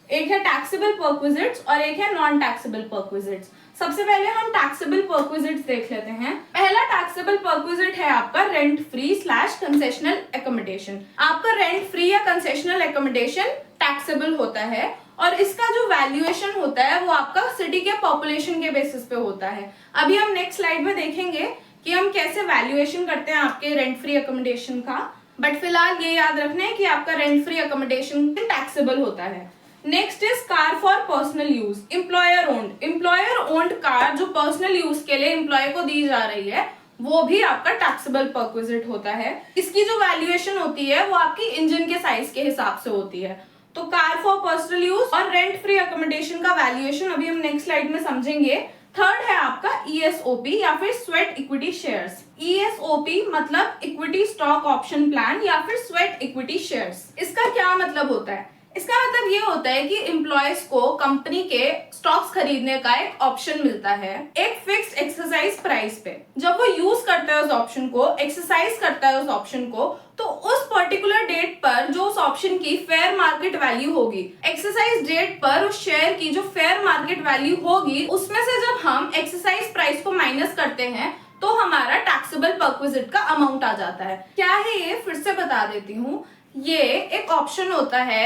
एक है टैक्सेबल परक्विजिट्स और एक है नॉन टैक्सेबल परक्विजिट्स। सबसे पहले हम टैक्सेबल परक्विजिट्स देख लेते हैं। पहला टैक्सेबल परक्विजिट है आपका rent free slash concessional accommodation. आपका रेंट फ्री या कंसेशनल एकोमोडेशन टैक्सेबल होता है और इसका जो वैल्यूएशन होता है वो आपका सिटी के पॉपुलेशन के बेसिस पे होता है। अभी हम नेक्स्ट स्लाइड में देखेंगे कि हम कैसे वैल्यूएशन करते हैं आपके रेंट फ्री अकोमोडेशन का, बट फिलहाल ये याद रखना है कि आपका रेंट फ्री अकोमोडेशन टैक्सेबल होता है। Next is car for personal use, employer owned car जो पर्सनल यूज के लिए एम्प्लॉय को दी जा रही है वो भी आपका टैक्सेबल परक्विजिट होता है। इसकी जो वैल्यूएशन होती है वो आपकी इंजन के साइज के हिसाब से होती है। तो कार फॉर पर्सनल यूज और रेंट फ्री अकोमोडेशन का वैल्यूएशन अभी हम नेक्स्ट स्लाइड में समझेंगे। थर्ड है आपका ESOP या फिर स्वेट इक्विटी शेयर्स। ESOP मतलब इक्विटी स्टॉक ऑप्शन प्लान या फिर स्वेट इक्विटी शेयर्स। इसका क्या मतलब होता है? इसका मतलब ये होता है कि एम्प्लॉयज को कंपनी के स्टॉक्स खरीदने का एक ऑप्शन मिलता है एक फिक्स्ड एक्सरसाइज प्राइस पे। जब वो यूज करता है उस ऑप्शन को, एक्सरसाइज करता है उस ऑप्शन को, तो उस पर्टिकुलर डेट पर जो उस ऑप्शन की फेयर मार्केट वैल्यू होगी, एक्सरसाइज डेट पर उस शेयर की जो फेयर मार्केट वैल्यू होगी, उसमें से जब हम एक्सरसाइज प्राइस को माइनस करते हैं तो हमारा टैक्सेबल परक्विजिट का अमाउंट आ जाता है। क्या है ये, फिर से बता देती हूँ। ये एक ऑप्शन होता है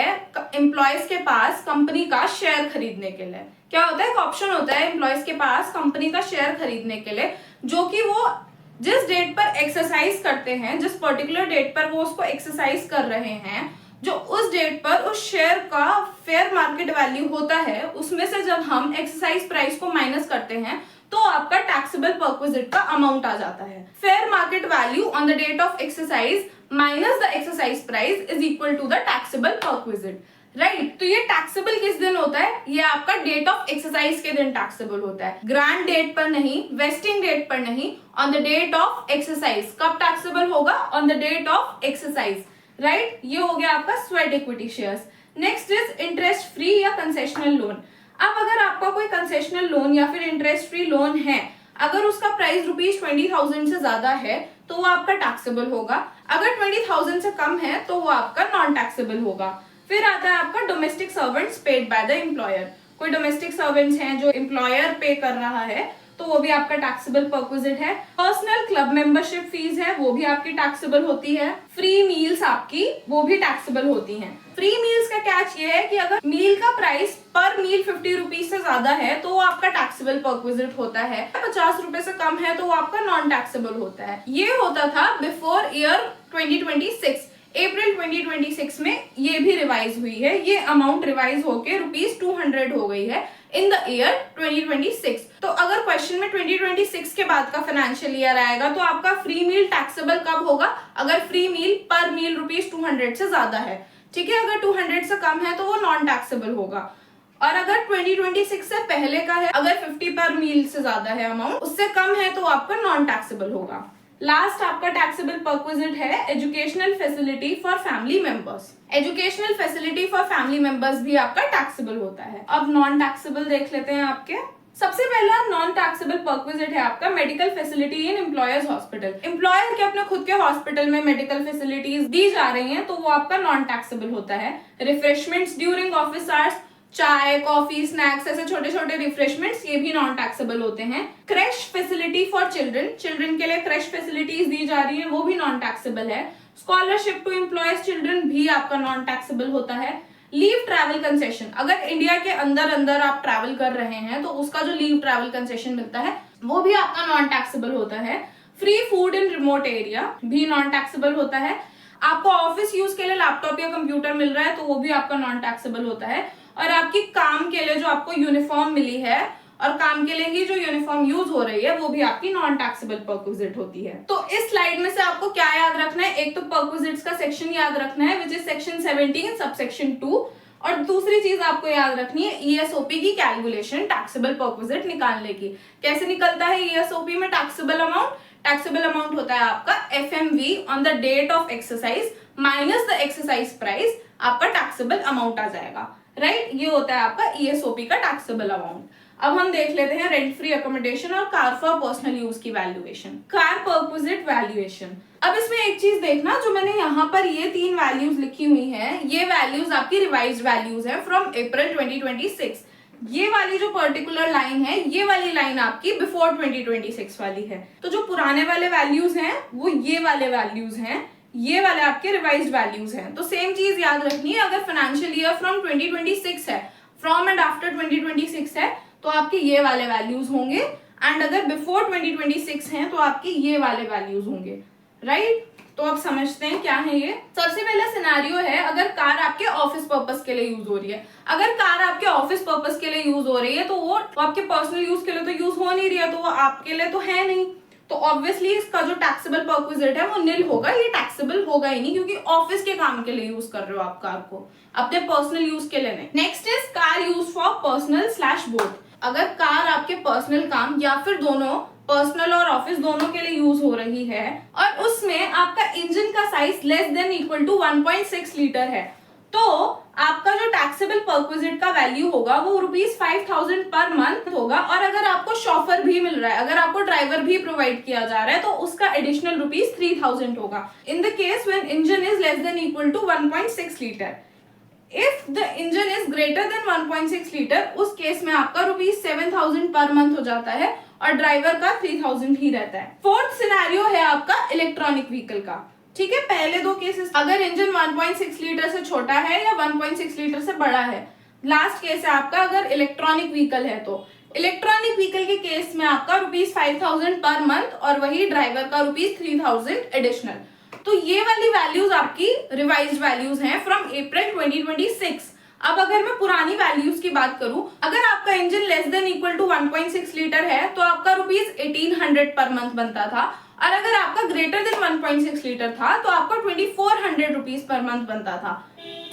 एम्प्लॉयज के पास कंपनी का शेयर खरीदने के लिए। क्या होता है? एक ऑप्शन होता है एम्प्लॉयज के पास कंपनी का शेयर खरीदने के लिए, जो कि वो जिस डेट पर एक्सरसाइज करते हैं, जिस पर्टिकुलर डेट पर वो उसको एक्सरसाइज कर रहे हैं, जो उस डेट पर उस शेयर का फेयर मार्केट वैल्यू होता है, उसमें से जब हम एक्सरसाइज प्राइस को माइनस करते हैं तो आपका टैक्सेबल परक्विजिट का अमाउंट आ जाता है। Fair market value on the date of exercise minus the exercise price is equal to the taxable perquisite, right. तो ये टैक्सेबल किस दिन होता है? ये आपका डेट ऑफ एक्सरसाइज के दिन टैक्सेबल होता है, ग्रांट डेट पर नहीं, वेस्टिंग डेट पर नहीं, on the date of exercise. कब टैक्सेबल होगा? On the date of exercise, right. ये हो गया आपका sweat equity shares. Next is interest free या कंसेशनल लोन। अब अगर आपका कोई कंसेशनल लोन या फिर इंटरेस्ट फ्री लोन है, अगर उसका प्राइस ₹20,000 से ज्यादा है तो वो आपका टैक्सेबल होगा। अगर 20,000 से कम है तो वो आपका नॉन टैक्सेबल होगा। फिर आता है आपका domestic servants paid by the employer. कोई डोमेस्टिक सर्वेंट्स हैं जो एम्प्लॉयर पे कर रहा है तो वो भी आपका टैक्सेबल परक्विजिट है। पर्सनल क्लब मेंबरशिप फीस है, वो भी आपकी टैक्सेबल होती है। फ्री मील्स आपकी वो भी टैक्सेबल होती हैं। फ्री मील्स का कैच ये है कि अगर मील का प्राइस पर मील 50 रुपीज से ज्यादा है तो वो आपका टैक्सेबल परक्विजिट होता है। 50 रुपए से कम है तो वो आपका नॉन टैक्सेबल होता है। ये होता था बिफोर ईयर 2026। अप्रैल 2026 में ये भी रिवाइज हुई है। ये अमाउंट रिवाइज होके ₹200 हो गई है इन द ईयर 2026। तो अगर क्वेश्चन में 2026 के बाद का फाइनेंशियल ईयर आएगा तो आपका फ्री मील टैक्सेबल कब होगा? अगर फ्री मील पर मील ₹200 से ज्यादा है, ठीक है। अगर 200 से कम है तो वो नॉन टैक्सेबल होगा। और अगर 2026 से पहले का है, अगर 50 पर मील से ज्यादा है अमाउंट, उससे कम है तो आपका नॉन टैक्सेबल होगा। लास्ट आपका टैक्सेबल परक्विजिट है educational facility for family members. Educational facility for family members भी आपका टैक्सेबल होता है। अब नॉन टैक्सेबल देख लेते हैं आपके। सबसे पहला नॉन टैक्सेबल परक्विजिट है आपका medical facility in employers hospital. Employer के अपने खुद के हॉस्पिटल में मेडिकल फैसिलिटीज दी जा रही हैं तो वो आपका नॉन टैक्सेबल होता है। रिफ्रेशमेंट्स ड्यूरिंग ऑफिस आवर्स, चाय, कॉफी, स्नैक्स, ऐसे छोटे छोटे रिफ्रेशमेंट्स, ये भी नॉन टैक्सेबल होते हैं। Crash facility for children, children के लिए क्रैश फैसिलिटीज दी जा रही है, वो भी नॉन टैक्सेबल है। स्कॉलरशिप टू एम्प्लॉयज चिल्ड्रन भी आपका नॉन टैक्सेबल होता है। लीव ट्रैवल कंसेशन, अगर इंडिया के अंदर अंदर आप ट्रैवल कर रहे हैं तो उसका जो लीव ट्रैवल कंसेशन मिलता है वो भी आपका नॉन टैक्सेबल होता है। Free food in remote area भी नॉन टैक्सेबल होता है। आपको ऑफिस यूज के लिए लैपटॉप या कंप्यूटर मिल रहा है तो वो भी आपका नॉन टैक्सेबल होता है। और आपकी काम के लिए जो आपको यूनिफॉर्म मिली है और काम के लिए ही जो यूनिफॉर्म यूज हो रही है वो भी आपकी नॉन टैक्सेबल परक्विजिट होती है। तो इस स्लाइड में से आपको क्या याद रखना है, एक तो परक्विजिट्स का सेक्शन याद रखना है विच इज सेक्शन 17 सबसेक्शन 2, और दूसरी चीज आपको याद रखनी है ईएसओपी की कैलकुलेशन टैक्सेबल परक्विजिट निकालने की। कैसे निकलता है ईएसओपी में टैक्सेबल अमाउंट? टैक्सेबल अमाउंट होता है आपका FMV on the date of exercise minus the exercise price, आपका टैक्सेबल अमाउंट आ जाएगा, राइट? ये होता है आपका ईएसओपी का टैक्सेबल अमाउंट। अब हम देख लेते हैं रेंट फ्री अकोमोडेशन और कार फॉर पर्सनल यूज की वैल्यूएशन, कार परक्विजिट वैल्यूएशन। अब इसमें एक चीज देखना, जो मैंने यहाँ पर ये 3 वैल्यूज लिखी हुई हैं, ये वैल्यूज आपकी रिवाइज्ड वैल्यूज हैं फ्रॉम अप्रैल 2026। ये वाली जो पर्टिकुलर लाइन है, ये वाली लाइन आपकी बिफोर 2026 वाली है। तो जो पुराने वाले वैल्यूज हैं वो ये वाले वैल्यूज हैं, ये वाले आपके रिवाइज्ड वैल्यूज हैं। तो सेम चीज याद रखनी है, अगर फाइनेंशियल ईयर फ्रॉम 2026 है, फ्रॉम एंड आफ्टर 2026 है, तो आपके ये वाले वैल्यूज होंगे, एंड अगर बिफोर 2026 हैं तो आपके ये वाले वैल्यूज होंगे, राइट? तो अब समझते हैं क्या है ये। सबसे पहला सिनेरियो है, अगर कार आपके ऑफिस पर्पस के लिए यूज हो रही है। अगर कार आपके ऑफिस पर्पस के लिए यूज हो रही है तो वो आपके पर्सनल यूज के लिए तो यूज हो नहीं रही है, तो वो आपके लिए तो है नहीं, तो ऑब्वियसली इसका जो टैक्सेबल परक्विजिट है वो निल होगा, ये टैक्सेबल होगा ही नहीं, क्योंकि ऑफिस के काम के लिए यूज कर रहे हो आप कार को, अपने पर्सनल यूज के लिए नहीं। Next is car use for personal slash both. अगर कार आपके पर्सनल काम या फिर दोनों, पर्सनल और ऑफिस दोनों के लिए यूज हो रही है, और उसमें आपका इंजन का size less than equal to 1.6 litre है, तो आपका जो टैक्सेबल परक्विजिट का वैल्यू होगा वो ₹5000 पर मंथ होगा। और अगर आपको शॉफर भी मिल रहा है, अगर आपको ड्राइवर भी प्रोवाइड किया जा रहा है, तो उसका एडिशनल ₹3000 होगा in the case when engine is less than equal to 1.6 litre. If the engine is greater than 1.6 litre, उस केस में आपका ₹7000 पर मंथ हो जाता है और ड्राइवर का 3000 ही रहता है। फोर्थ सिनेरियो है आपका इलेक्ट्रॉनिक व्हीकल का, ठीक है? पहले 2 केसेस, अगर इंजन 1.6 लीटर से छोटा है या 1.6 लीटर से बड़ा है। लास्ट केस है आपका अगर इलेक्ट्रॉनिक व्हीकल है, तो इलेक्ट्रॉनिक व्हीकल के केस में आपका ₹5000 पर मंथ और वही ड्राइवर का ₹3000 एडिशनल। तो ये वाली वैल्यूज आपकी रिवाइज्ड वैल्यूज हैं फ्रॉम अप्रैल 2026। अब अगर मैं पुरानी वैल्यूज की बात करूं, अगर आपका engine less than equal to 1.6 litre है तो आपका ₹1800 पर मंथ बनता था, और अगर आपका ग्रेटर देन 1.6 लीटर था तो आपका ₹2400 पर मंथ बनता था,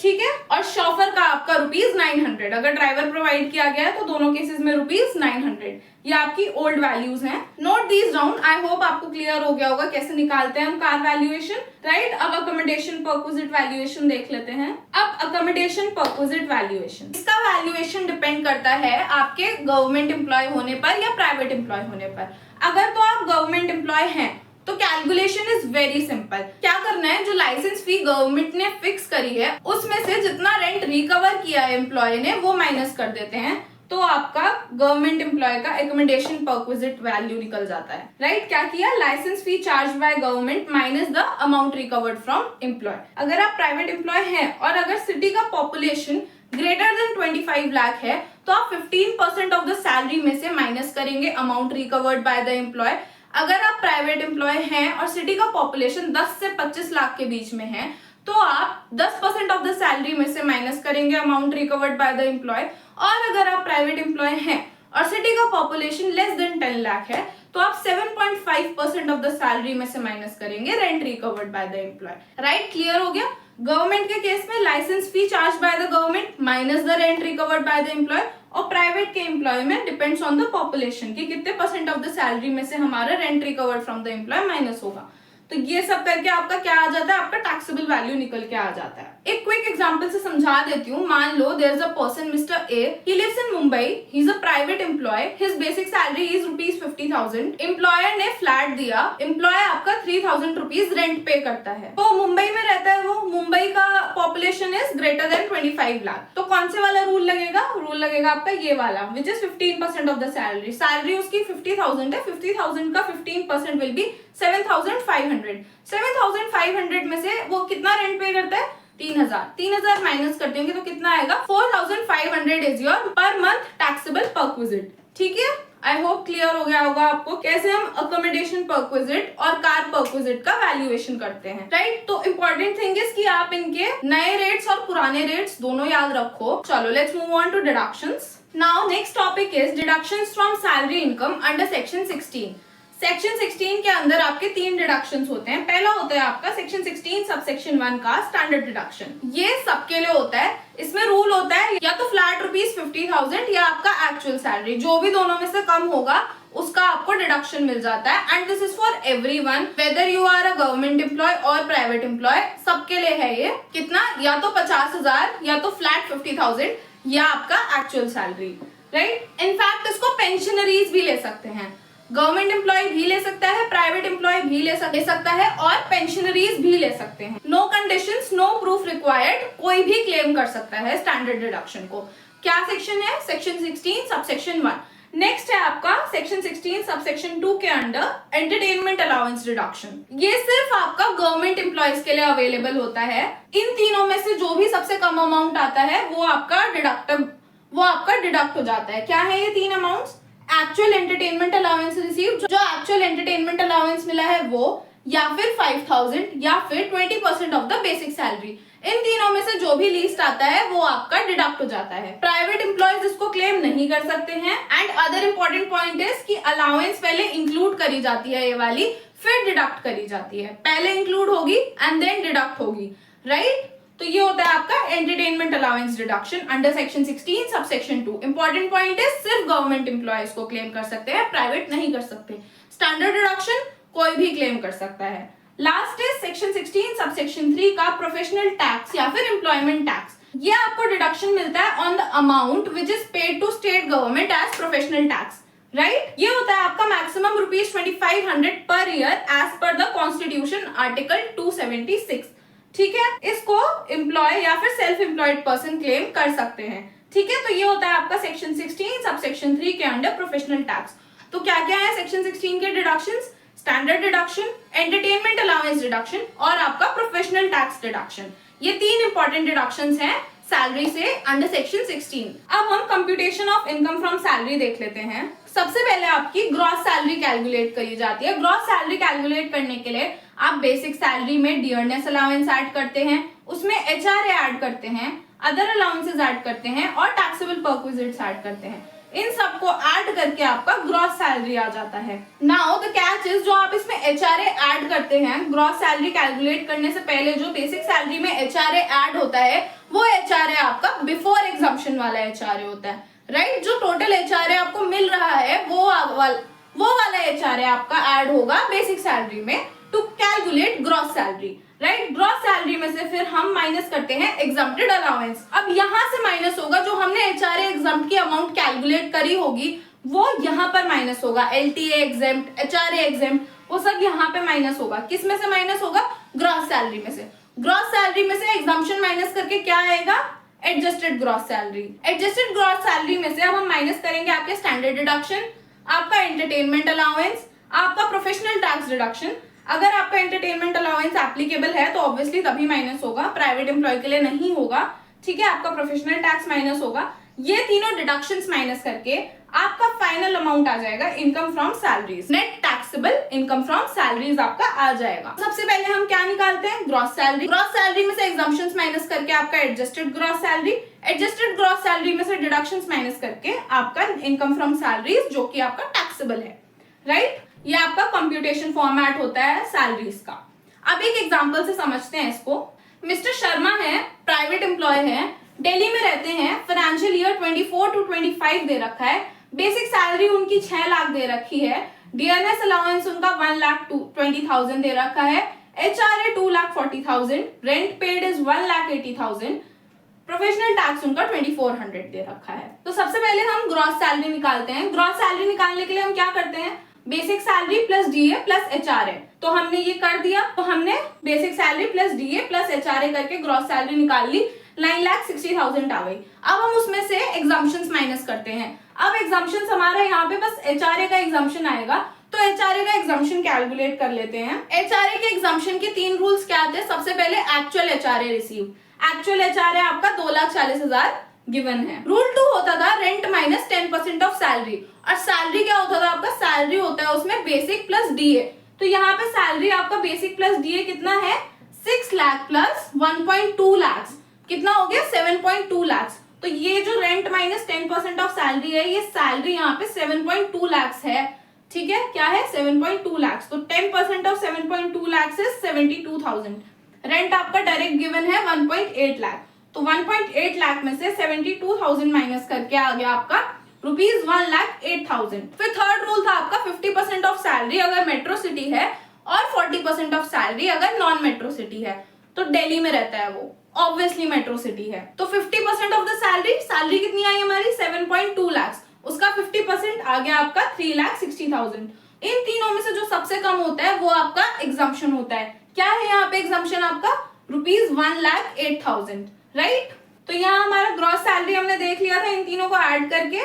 ठीक है? और शॉफर का आपका ₹900, अगर ड्राइवर प्रोवाइड किया गया है तो दोनों केसेस में ₹900। ये आपकी ओल्ड वैल्यूज हैं। Note these down. I hope आपको क्लियर हो गया होगा कैसे निकालते हैं हम कार वैल्यूएशन, राइट? अब अकोमोडेशन परक्विजिट वैल्यूएशन देख लेते हैं। अब अकोमोडेशन परक्विजिट वैल्यूएशन, इसका वैल्यूएशन डिपेंड करता है आपके गवर्नमेंट एम्प्लॉय होने पर या प्राइवेट एम्प्लॉय होने पर। अगर तो आप गवर्नमेंट एम्प्लॉय हैं तो कैलकुलेशन इज वेरी सिंपल। क्या करना है, जो लाइसेंस फी गवर्नमेंट ने फिक्स करी है उसमें से जितना रेंट रिकवर किया है एम्प्लॉय ने वो माइनस कर देते हैं, तो आपका गवर्नमेंट एम्प्लॉय का अकोमोडेशन परक्विजिट वैल्यू निकल जाता है, राइट? क्या किया, licence fee charge by government minus the amount recovered from employee. अगर आप प्राइवेट एम्प्लॉय हैं और अगर सिटी का पॉपुलेशन ग्रेटर देन 25 लाख है तो आप 15% ऑफ द सैलरी में से माइनस करेंगे amount recovered by the employee. अगर आप प्राइवेट एम्प्लॉय हैं और सिटी का पॉपुलेशन 10 से 25 लाख के बीच में है तो आप 10% ऑफ द सैलरी में से माइनस करेंगे amount recovered by the employee. और अगर आप प्राइवेट एम्प्लॉय हैं और सिटी का पॉपुलेशन लेस देन 10 लाख है तो आप 7.5% ऑफ द सैलरी में से माइनस करेंगे rent recovered by the employee, right? Clear हो गया? गवर्नमेंट के केस में licence fee charge by the government minus the rent recovered by the employee, और प्राइवेट के एम्प्लॉय में डिपेंड्स ऑन द पॉपुलेशन कि कितने परसेंट ऑफ द सैलरी में से हमारा rent recovered from the employee minus होगा। तो ये सब करके आपका क्या आ जाता है, आपका टैक्सेबल वैल्यू निकल के आ जाता है। एक क्विक एग्जांपल से समझा देती हूँ। मान लो there is a person mister A, he lives in Mumbai, he is a private employee, his basic salary is ₹50,000। Employer ने फ्लैट दिया, एम्प्लॉय आपका ₹3000 रेंट पे करता है, तो मुंबई में रहता है वो, मुंबई का population is greater then 25 lakh, तो कौन से वाला रूल लगेगा? रूल लगेगा आपका ये वाला, which is 15% of the salary. Salary उसकी 50,000 है, 50,000 का 15% विल बी 7,500। 7,500 में से वो कितना रेंट पे करता है? 3,000 माइनस कर देंगे तो कितना आएगा? 4,500 is your per month taxable perquisite, ठीक है? आई होप क्लियर हो गया होगा आपको कैसे हम अकोमोडेशन परक्विजिट और कार परक्विजिट का वैल्यूएशन करते हैं, राइट? तो इंपॉर्टेंट थिंग इज कि आप इनके नए रेट्स और पुराने रेट्स दोनों याद रखो। चलो let's move on to deductions. Now next topic is deductions from salary income under section 16। Section 16 के अंदर आपके 3 डिडक्शंस होते हैं। पहला होता है आपका सेक्शन 16 सब सेक्शन 1 का स्टैंडर्ड डिडक्शन। ये सबके लिए होता है। इसमें रूल होता है या तो फ्लैट ₹50,000 या आपका एक्चुअल सैलरी, जो भी दोनों में से कम होगा उसका आपको डिडक्शन मिल जाता है। And this is for everyone, whether you are a government employee और प्राइवेट एम्प्लॉय, सबके लिए है ये। कितना, या तो 50,000 या तो फ्लैट 50,000 या आपका एक्चुअल सैलरी, राइट। इनफैक्ट इसको पेंशनरीज भी ले सकते हैं, गवर्नमेंट एम्प्लॉय भी ले सकता है, प्राइवेट एम्प्लॉय भी ले सकता है और पेंशनरीज भी ले सकते हैं। No conditions, no proof required, कोई भी क्लेम कर सकता है स्टैंडर्ड डिडक्शन को। क्या सेक्शन है? Section 16 subsection 1। नेक्स्ट है आपका सेक्शन 16 सबसेक्शन 2 के अंडर एंटरटेनमेंट अलाउंस डिडक्शन। ये सिर्फ आपका गवर्नमेंट एम्प्लॉयज के लिए अवेलेबल होता है। इन तीनों में से जो भी सबसे कम अमाउंट आता है वो आपका डिडक्ट हो जाता है। क्या है ये 3 amounts? Actual entertainment allowance receive, जो एक्चुअल एंटरटेनमेंट अलाउंस मिला है वो, या फिर 5,000 या फिर 20% ऑफ द बेसिक सैलरी। इन तीनों में से जो भी लीस्ट आता है वो आपका डिडक्ट हो जाता है। प्राइवेट एम्प्लॉयज इसको क्लेम नहीं कर सकते हैं। And other important point is कि अलाउंस पहले इंक्लूड करी जाती है ये वाली, फिर डिडक्ट करी जाती है। पहले इंक्लूड होगी एंड देन डिडक्ट होगी, राइट। तो ये होता है आपका entertainment allowance deduction under section 16 subsection 2। Important point है सिर्फ गवर्नमेंट एम्प्लॉयज को क्लेम कर सकते हैं, प्राइवेट नहीं कर सकते। स्टैंडर्ड डिडक्शन कोई भी क्लेम कर सकता है। लास्ट इज सेक्शन 16 सबसेक्शन 3 का प्रोफेशनल टैक्स या फिर एम्प्लॉयमेंट टैक्स। ये आपको डिडक्शन मिलता है on the amount which is paid to state government as professional tax, right. ये होता है आपका maximum ₹2500 per year as per the constitution article 276, ठीक है। इसको एम्प्लॉय या फिर सेल्फ एम्प्लॉयड पर्सन क्लेम कर सकते हैं, ठीक है। तो ये होता है आपका सेक्शन 16 सबसेक्शन 3 के अंडर प्रोफेशनल टैक्स। तो क्या क्या है सेक्शन 16 के deductions? Standard deduction, entertainment allowance deduction और आपका प्रोफेशनल टैक्स डिडक्शन। ये 3 इंपॉर्टेंट डिडक्शंस हैं सैलरी से अंडर सेक्शन 16। अब हम computation of income from salary देख लेते हैं। सबसे पहले आपकी ग्रॉस सैलरी कैलकुलेट करी जाती है। ग्रॉस सैलरी कैलकुलेट करने के लिए आप बेसिक सैलरी में डियरनेस अलाउंस ऐड करते हैं, उसमें एचआरए ऐड करते हैं, अदर अलाउंसेस ऐड करते हैं और टैक्सेबल परक्विजिट्स ऐड करते हैं। इन सबको ऐड करके आपका ग्रॉस सैलरी आ जाता है। नाउ द कैच इज, जो आप इसमें एचआरए ऐड करते हैं ग्रॉस सैलरी कैलकुलेट करने से पहले, जो बेसिक सैलरी में एचआरए ऐड होता है वो एचआरए आपका बिफोर एग्जम्पशन वाला एचआरए होता है, राइट। जो टोटल एचआरए आपको मिल रहा है वो वाला एचआरए आपका ऐड होगा बेसिक सैलरी में to calculate gross salary, right. Gross salary में से फिर हम माइनस करते हैं एग्जम्प्टेड अलाउंस। अब यहाँ से माइनस होगा, जो हमने एचआरए एग्जम्प्ट की अमाउंट कैलकुलेट करी होगी वो यहाँ पर माइनस होगा। एलटीए एग्जम्प्ट, एचआरए एग्जम्प्ट, वो सब यहाँ पे माइनस होगा। किस में से माइनस होगा? ग्रॉस सैलरी में से। ग्रॉस सैलरी में से एग्जम्पशन माइनस करके क्या आएगा? Adjusted gross salary. Adjusted gross salary में से अब हम माइनस करेंगे आपके स्टैंडर्ड डिडक्शन, आपका एंटरटेनमेंट अलाउंस, आपका प्रोफेशनल टैक्स डिडक्शन। अगर आपका एंटरटेनमेंट अलाउंस एप्लीकेबल है तो ऑब्वियसली तभी माइनस होगा, प्राइवेट एम्प्लॉय के लिए नहीं होगा, ठीक है। आपका प्रोफेशनल टैक्स माइनस होगा। ये तीनों डिडक्शंस माइनस करके आपका फाइनल अमाउंट आ जाएगा income from salaries. Net taxable income from salaries आपका आ जाएगा। सबसे पहले हम क्या निकालते हैं? Gross salary. ग्रॉस सैलरी में से एग्जम्पशंस माइनस करके आपका adjusted gross salary, adjusted gross salary में से डिडक्शंस माइनस करके आपका इनकम फ्रॉम सैलरीज, जो कि आपका टैक्सेबल है, राइट। ये आपका कंप्यूटेशन फॉर्मेट होता है सैलरीज का। अब एक एग्जांपल से समझते हैं इसको। मिस्टर शर्मा है, प्राइवेट एम्प्लॉय है, दिल्ली में रहते हैं, फाइनेंशियल ईयर 24 to 25 दे रखा है, बेसिक सैलरी उनकी 6 लाख दे रखी है, डीएनएस अलाउंस उनका 1,20,000 दे रखा है, HRA 2,40,000, rent paid is 1,80,000, professional tax उनका 2,400 दे रखा है। तो सबसे पहले हम ग्रॉस सैलरी निकालते हैं। ग्रॉस सैलरी निकालने के लिए हम क्या करते हैं? Basic salary plus DA plus HRA. तो हमने ये कर दिया, तो हमने basic salary plus DA plus HRA करके ग्रॉस सैलरी निकाल ली, 9,60,000 आ गई। अब हम उसमें से एग्जम्पशंस माइनस करते हैं। अब एग्जम्पशंस हमारा यहाँ पे बस एचआरए का एग्जम्पशन आएगा, तो एचआरए का एग्जम्पशन कैलकुलेट कर लेते हैं। एचआरए के एग्जम्पशन के 3 रूल्स क्या आते हैं? सबसे पहले actual HRA receive. Actual HRA आपका 2,40,000 गिवन है। रूल 2 होता था रेंट माइनस 10% ऑफ सैलरी, और सैलरी क्या होता था आपका? सैलरी होता है उसमें बेसिक प्लस डीए। तो यहाँ पे सैलरी आपका बेसिक प्लस डीए कितना है? 6 लाख प्लस 1.2 लाख, कितना हो गया? 7.2 लाख। तो ये जो रेंट माइनस 10% ऑफ सैलरी है, ये सैलरी यहाँ पे 7.2 lakhs है, ठीक है, क्या है 7.2 lakhs, तो 10% ऑफ 7.2 lakhs इज 72,000। रेंट आपका डायरेक्ट गिवन है 1.8 लाख, तो 1.8 लाख में से 72,000 माइनस करके आ गया आपका ₹1,08,000। फिर थर्ड रूल था आपका 50% ऑफ सैलरी अगर मेट्रो सिटी है और 40% ऑफ सैलरी अगर नॉन मेट्रो सिटी है। तो दिल्ली में रहता है वो, ऑब्वियसली मेट्रो सिटी है, तो 50% ऑफ द सैलरी कितनी आई हमारी 7.2 lakhs, उसका 50% आ गया आपका 3,60,000। इन तीनों में से जो सबसे कम होता है वो आपका एग्जम्पशन होता है। क्या है यहाँ पे एग्जम्पशन आपका ₹1,08,000, राइट। तो यहाँ हमारा ग्रॉस सैलरी हमने देख लिया था इन तीनों को ऐड करके।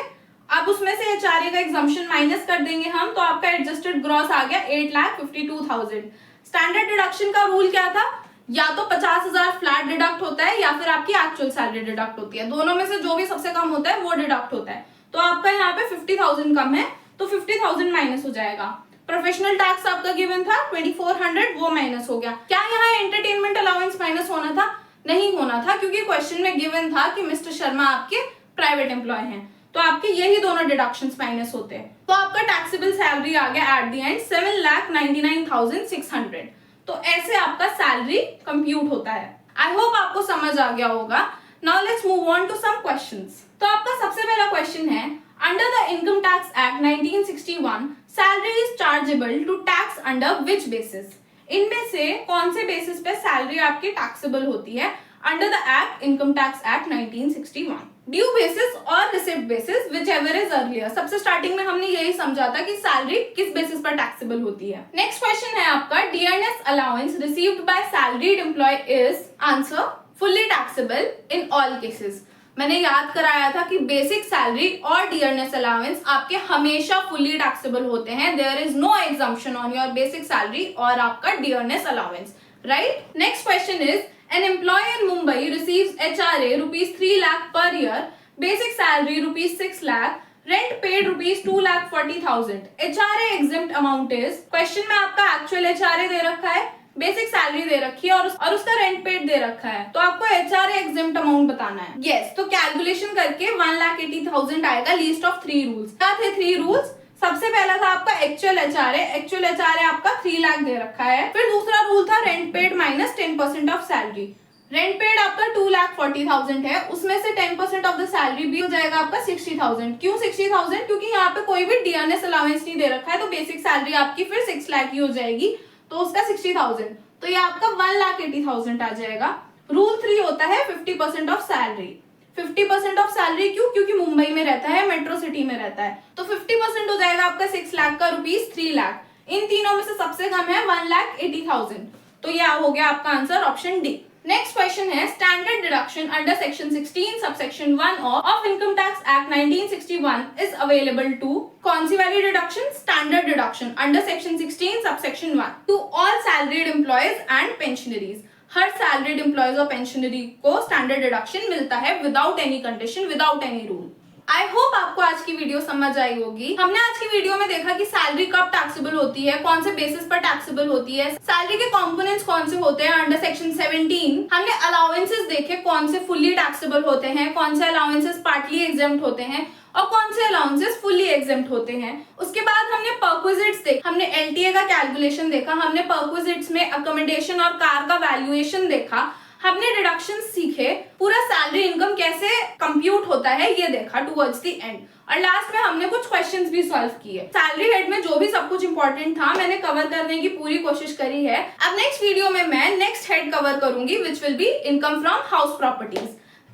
अब उसमें से एचआरए का एग्जम्पशन माइनस कर देंगे हम, तो आपका एडजस्टेड ग्रॉस आ गया 8,52,000। स्टैंडर्ड डिडक्शन का रूल क्या था, या तो 50,000 फ्लैट डिडक्ट होता है या फिर आपकी एक्चुअल सैलरी डिडक्ट होती है, दोनों में से जो भी सबसे कम होता है वो डिडक्ट होता है। तो आपका यहाँ पे 50,000 कम है, तो 50,000 माइनस हो जाएगा। प्रोफेशनल टैक्स आपका गिवन था 2400, वो माइनस हो गया। क्या यहाँ एंटरटेनमेंट अलाउंस माइनस होना था? नहीं होना था, क्योंकि क्वेश्चन में गिवन था कि मिस्टर शर्मा आपके प्राइवेट एम्प्लॉय हैं, तो आपके यही दोनों डिडक्शंस माइनस होते हैं। तो आपका टैक्सेबल सैलरी आ गया एट द एंड 7,99,600। तो ऐसे आपका सैलरी कंप्यूट होता है। आई होप आपको समझ आ गया होगा। Now let's move on to some questions. तो आपका सबसे पहला क्वेश्चन है, under the income tax act 1961 salary is chargeable to tax under which basis? इनमें से कौन से बेसिस पे सैलरी आपकी टैक्सेबल होती है under the act income tax act 1961? Due basis और receipt basis, whichever is earlier. सबसे स्टार्टिंग में हमने यही समझा था कि सैलरी किस बेसिस पर टैक्सेबल होती है। नेक्स्ट क्वेश्चन है आपका, dearness allowance received by salaried employee is, answer fully taxable in all cases. मैंने याद कराया था कि बेसिक सैलरी और डियरनेस अलाउंस आपके हमेशा फुल्ली टैक्सेबल होते हैं। There is no exemption on your basic salary और आपका dearness allowance, right. Next question is, an employee in Mumbai receives HRA rupees 3 lakh per year, basic salary rupees 6 lakh, rent paid rupees 2,40,000. HRA exempt amount is, question में आपका actual HRA दे रखा है, basic salary दे रखी है और उसका rent paid दे रखा है, तो आपको HRA एग्जेम्प्ट अमाउंट बताना है। यस, तो कैलकुलेशन करके 1,80,000 आएगा। लीस्ट ऑफ 3 रूल्स क्या थे? 3 रूल्स। सबसे पहला था आपका एक्चुअल एचआरए आपका 3 लाख दे रखा है। फिर दूसरा रूल था rent paid minus 10% of salary. Rent paid आपका 2,40,000 है, उसमें से 10% ऑफ द सैलरी भी हो जाएगा आपका 60,000। क्यों 60,000? क्योंकि यहाँ पे कोई भी डियरनेस अलाउंस नहीं दे रखा है, तो बेसिक सैलरी आपकी फिर 6 लाख ही हो जाएगी, तो उसका 60,000, तो ये आपका 1,80,000 आ जाएगा। रूल 3 होता है 50% ऑफ सैलरी। 50% ऑफ सैलरी क्यों? क्योंकि मुंबई में रहता है, मेट्रो सिटी में रहता है, तो 50% हो जाएगा आपका 6 लाख का रुपीज 3 लाख। इन तीनों में से सबसे कम है 1,80,000, तो यह हो गया आपका answer option D. Next question है, standard deduction under section 16 subsection 1 of income tax act 1961 is available to, कौन सी वाली deduction? Standard deduction under section 16 subsection 1 to all salaried employees and pensioners. हर सैलरीड एम्प्लॉयज और pensioner को standard deduction मिलता है without any condition, without any rule. I hope आपको आज की वीडियो समझ आई होगी। हमने आज की वीडियो में देखा कि सैलरी कब टैक्सेबल होती है, कौन से बेसिस पर टैक्सेबल होती है, सैलरी के कंपोनेंट्स कौन से होते हैं अंडर सेक्शन 17। हमने अलाउंसेस देखे कौन से फुल्ली टैक्सेबल होते हैं, कौन से अलाउंसेस पार्टली एग्जेम्प्ट होते हैं और कौन से अलाउंसेस फुल्ली एग्जेम्प्ट होते हैं। उसके बाद हमने परक्विजिट्स देखा, हमने एलटीए का कैलकुलेशन देखा, हमने परक्विजिट्स में अकोमोडेशन और कार का वैल्यूएशन देखा, हमने डिडक्शन सीखे, पूरा सैलरी इनकम कैसे कंप्यूट होता है ये देखा टुवर्ड्स द एंड, और लास्ट में हमने कुछ क्वेश्चंस भी सॉल्व किए। सैलरी हेड में जो भी सब कुछ इंपॉर्टेंट था मैंने कवर करने की पूरी कोशिश करी है। अब नेक्स्ट वीडियो में मैं नेक्स्ट हेड कवर करूंगी which will be income from house properties.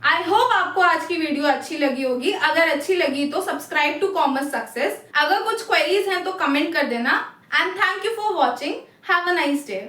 I hope आपको आज की वीडियो अच्छी लगी होगी। अगर अच्छी लगी तो सब्सक्राइब टू कॉमर्स सक्सेस। अगर कुछ क्वेरीज हैं तो कमेंट कर देना। And thank you for watching. Have a nice day.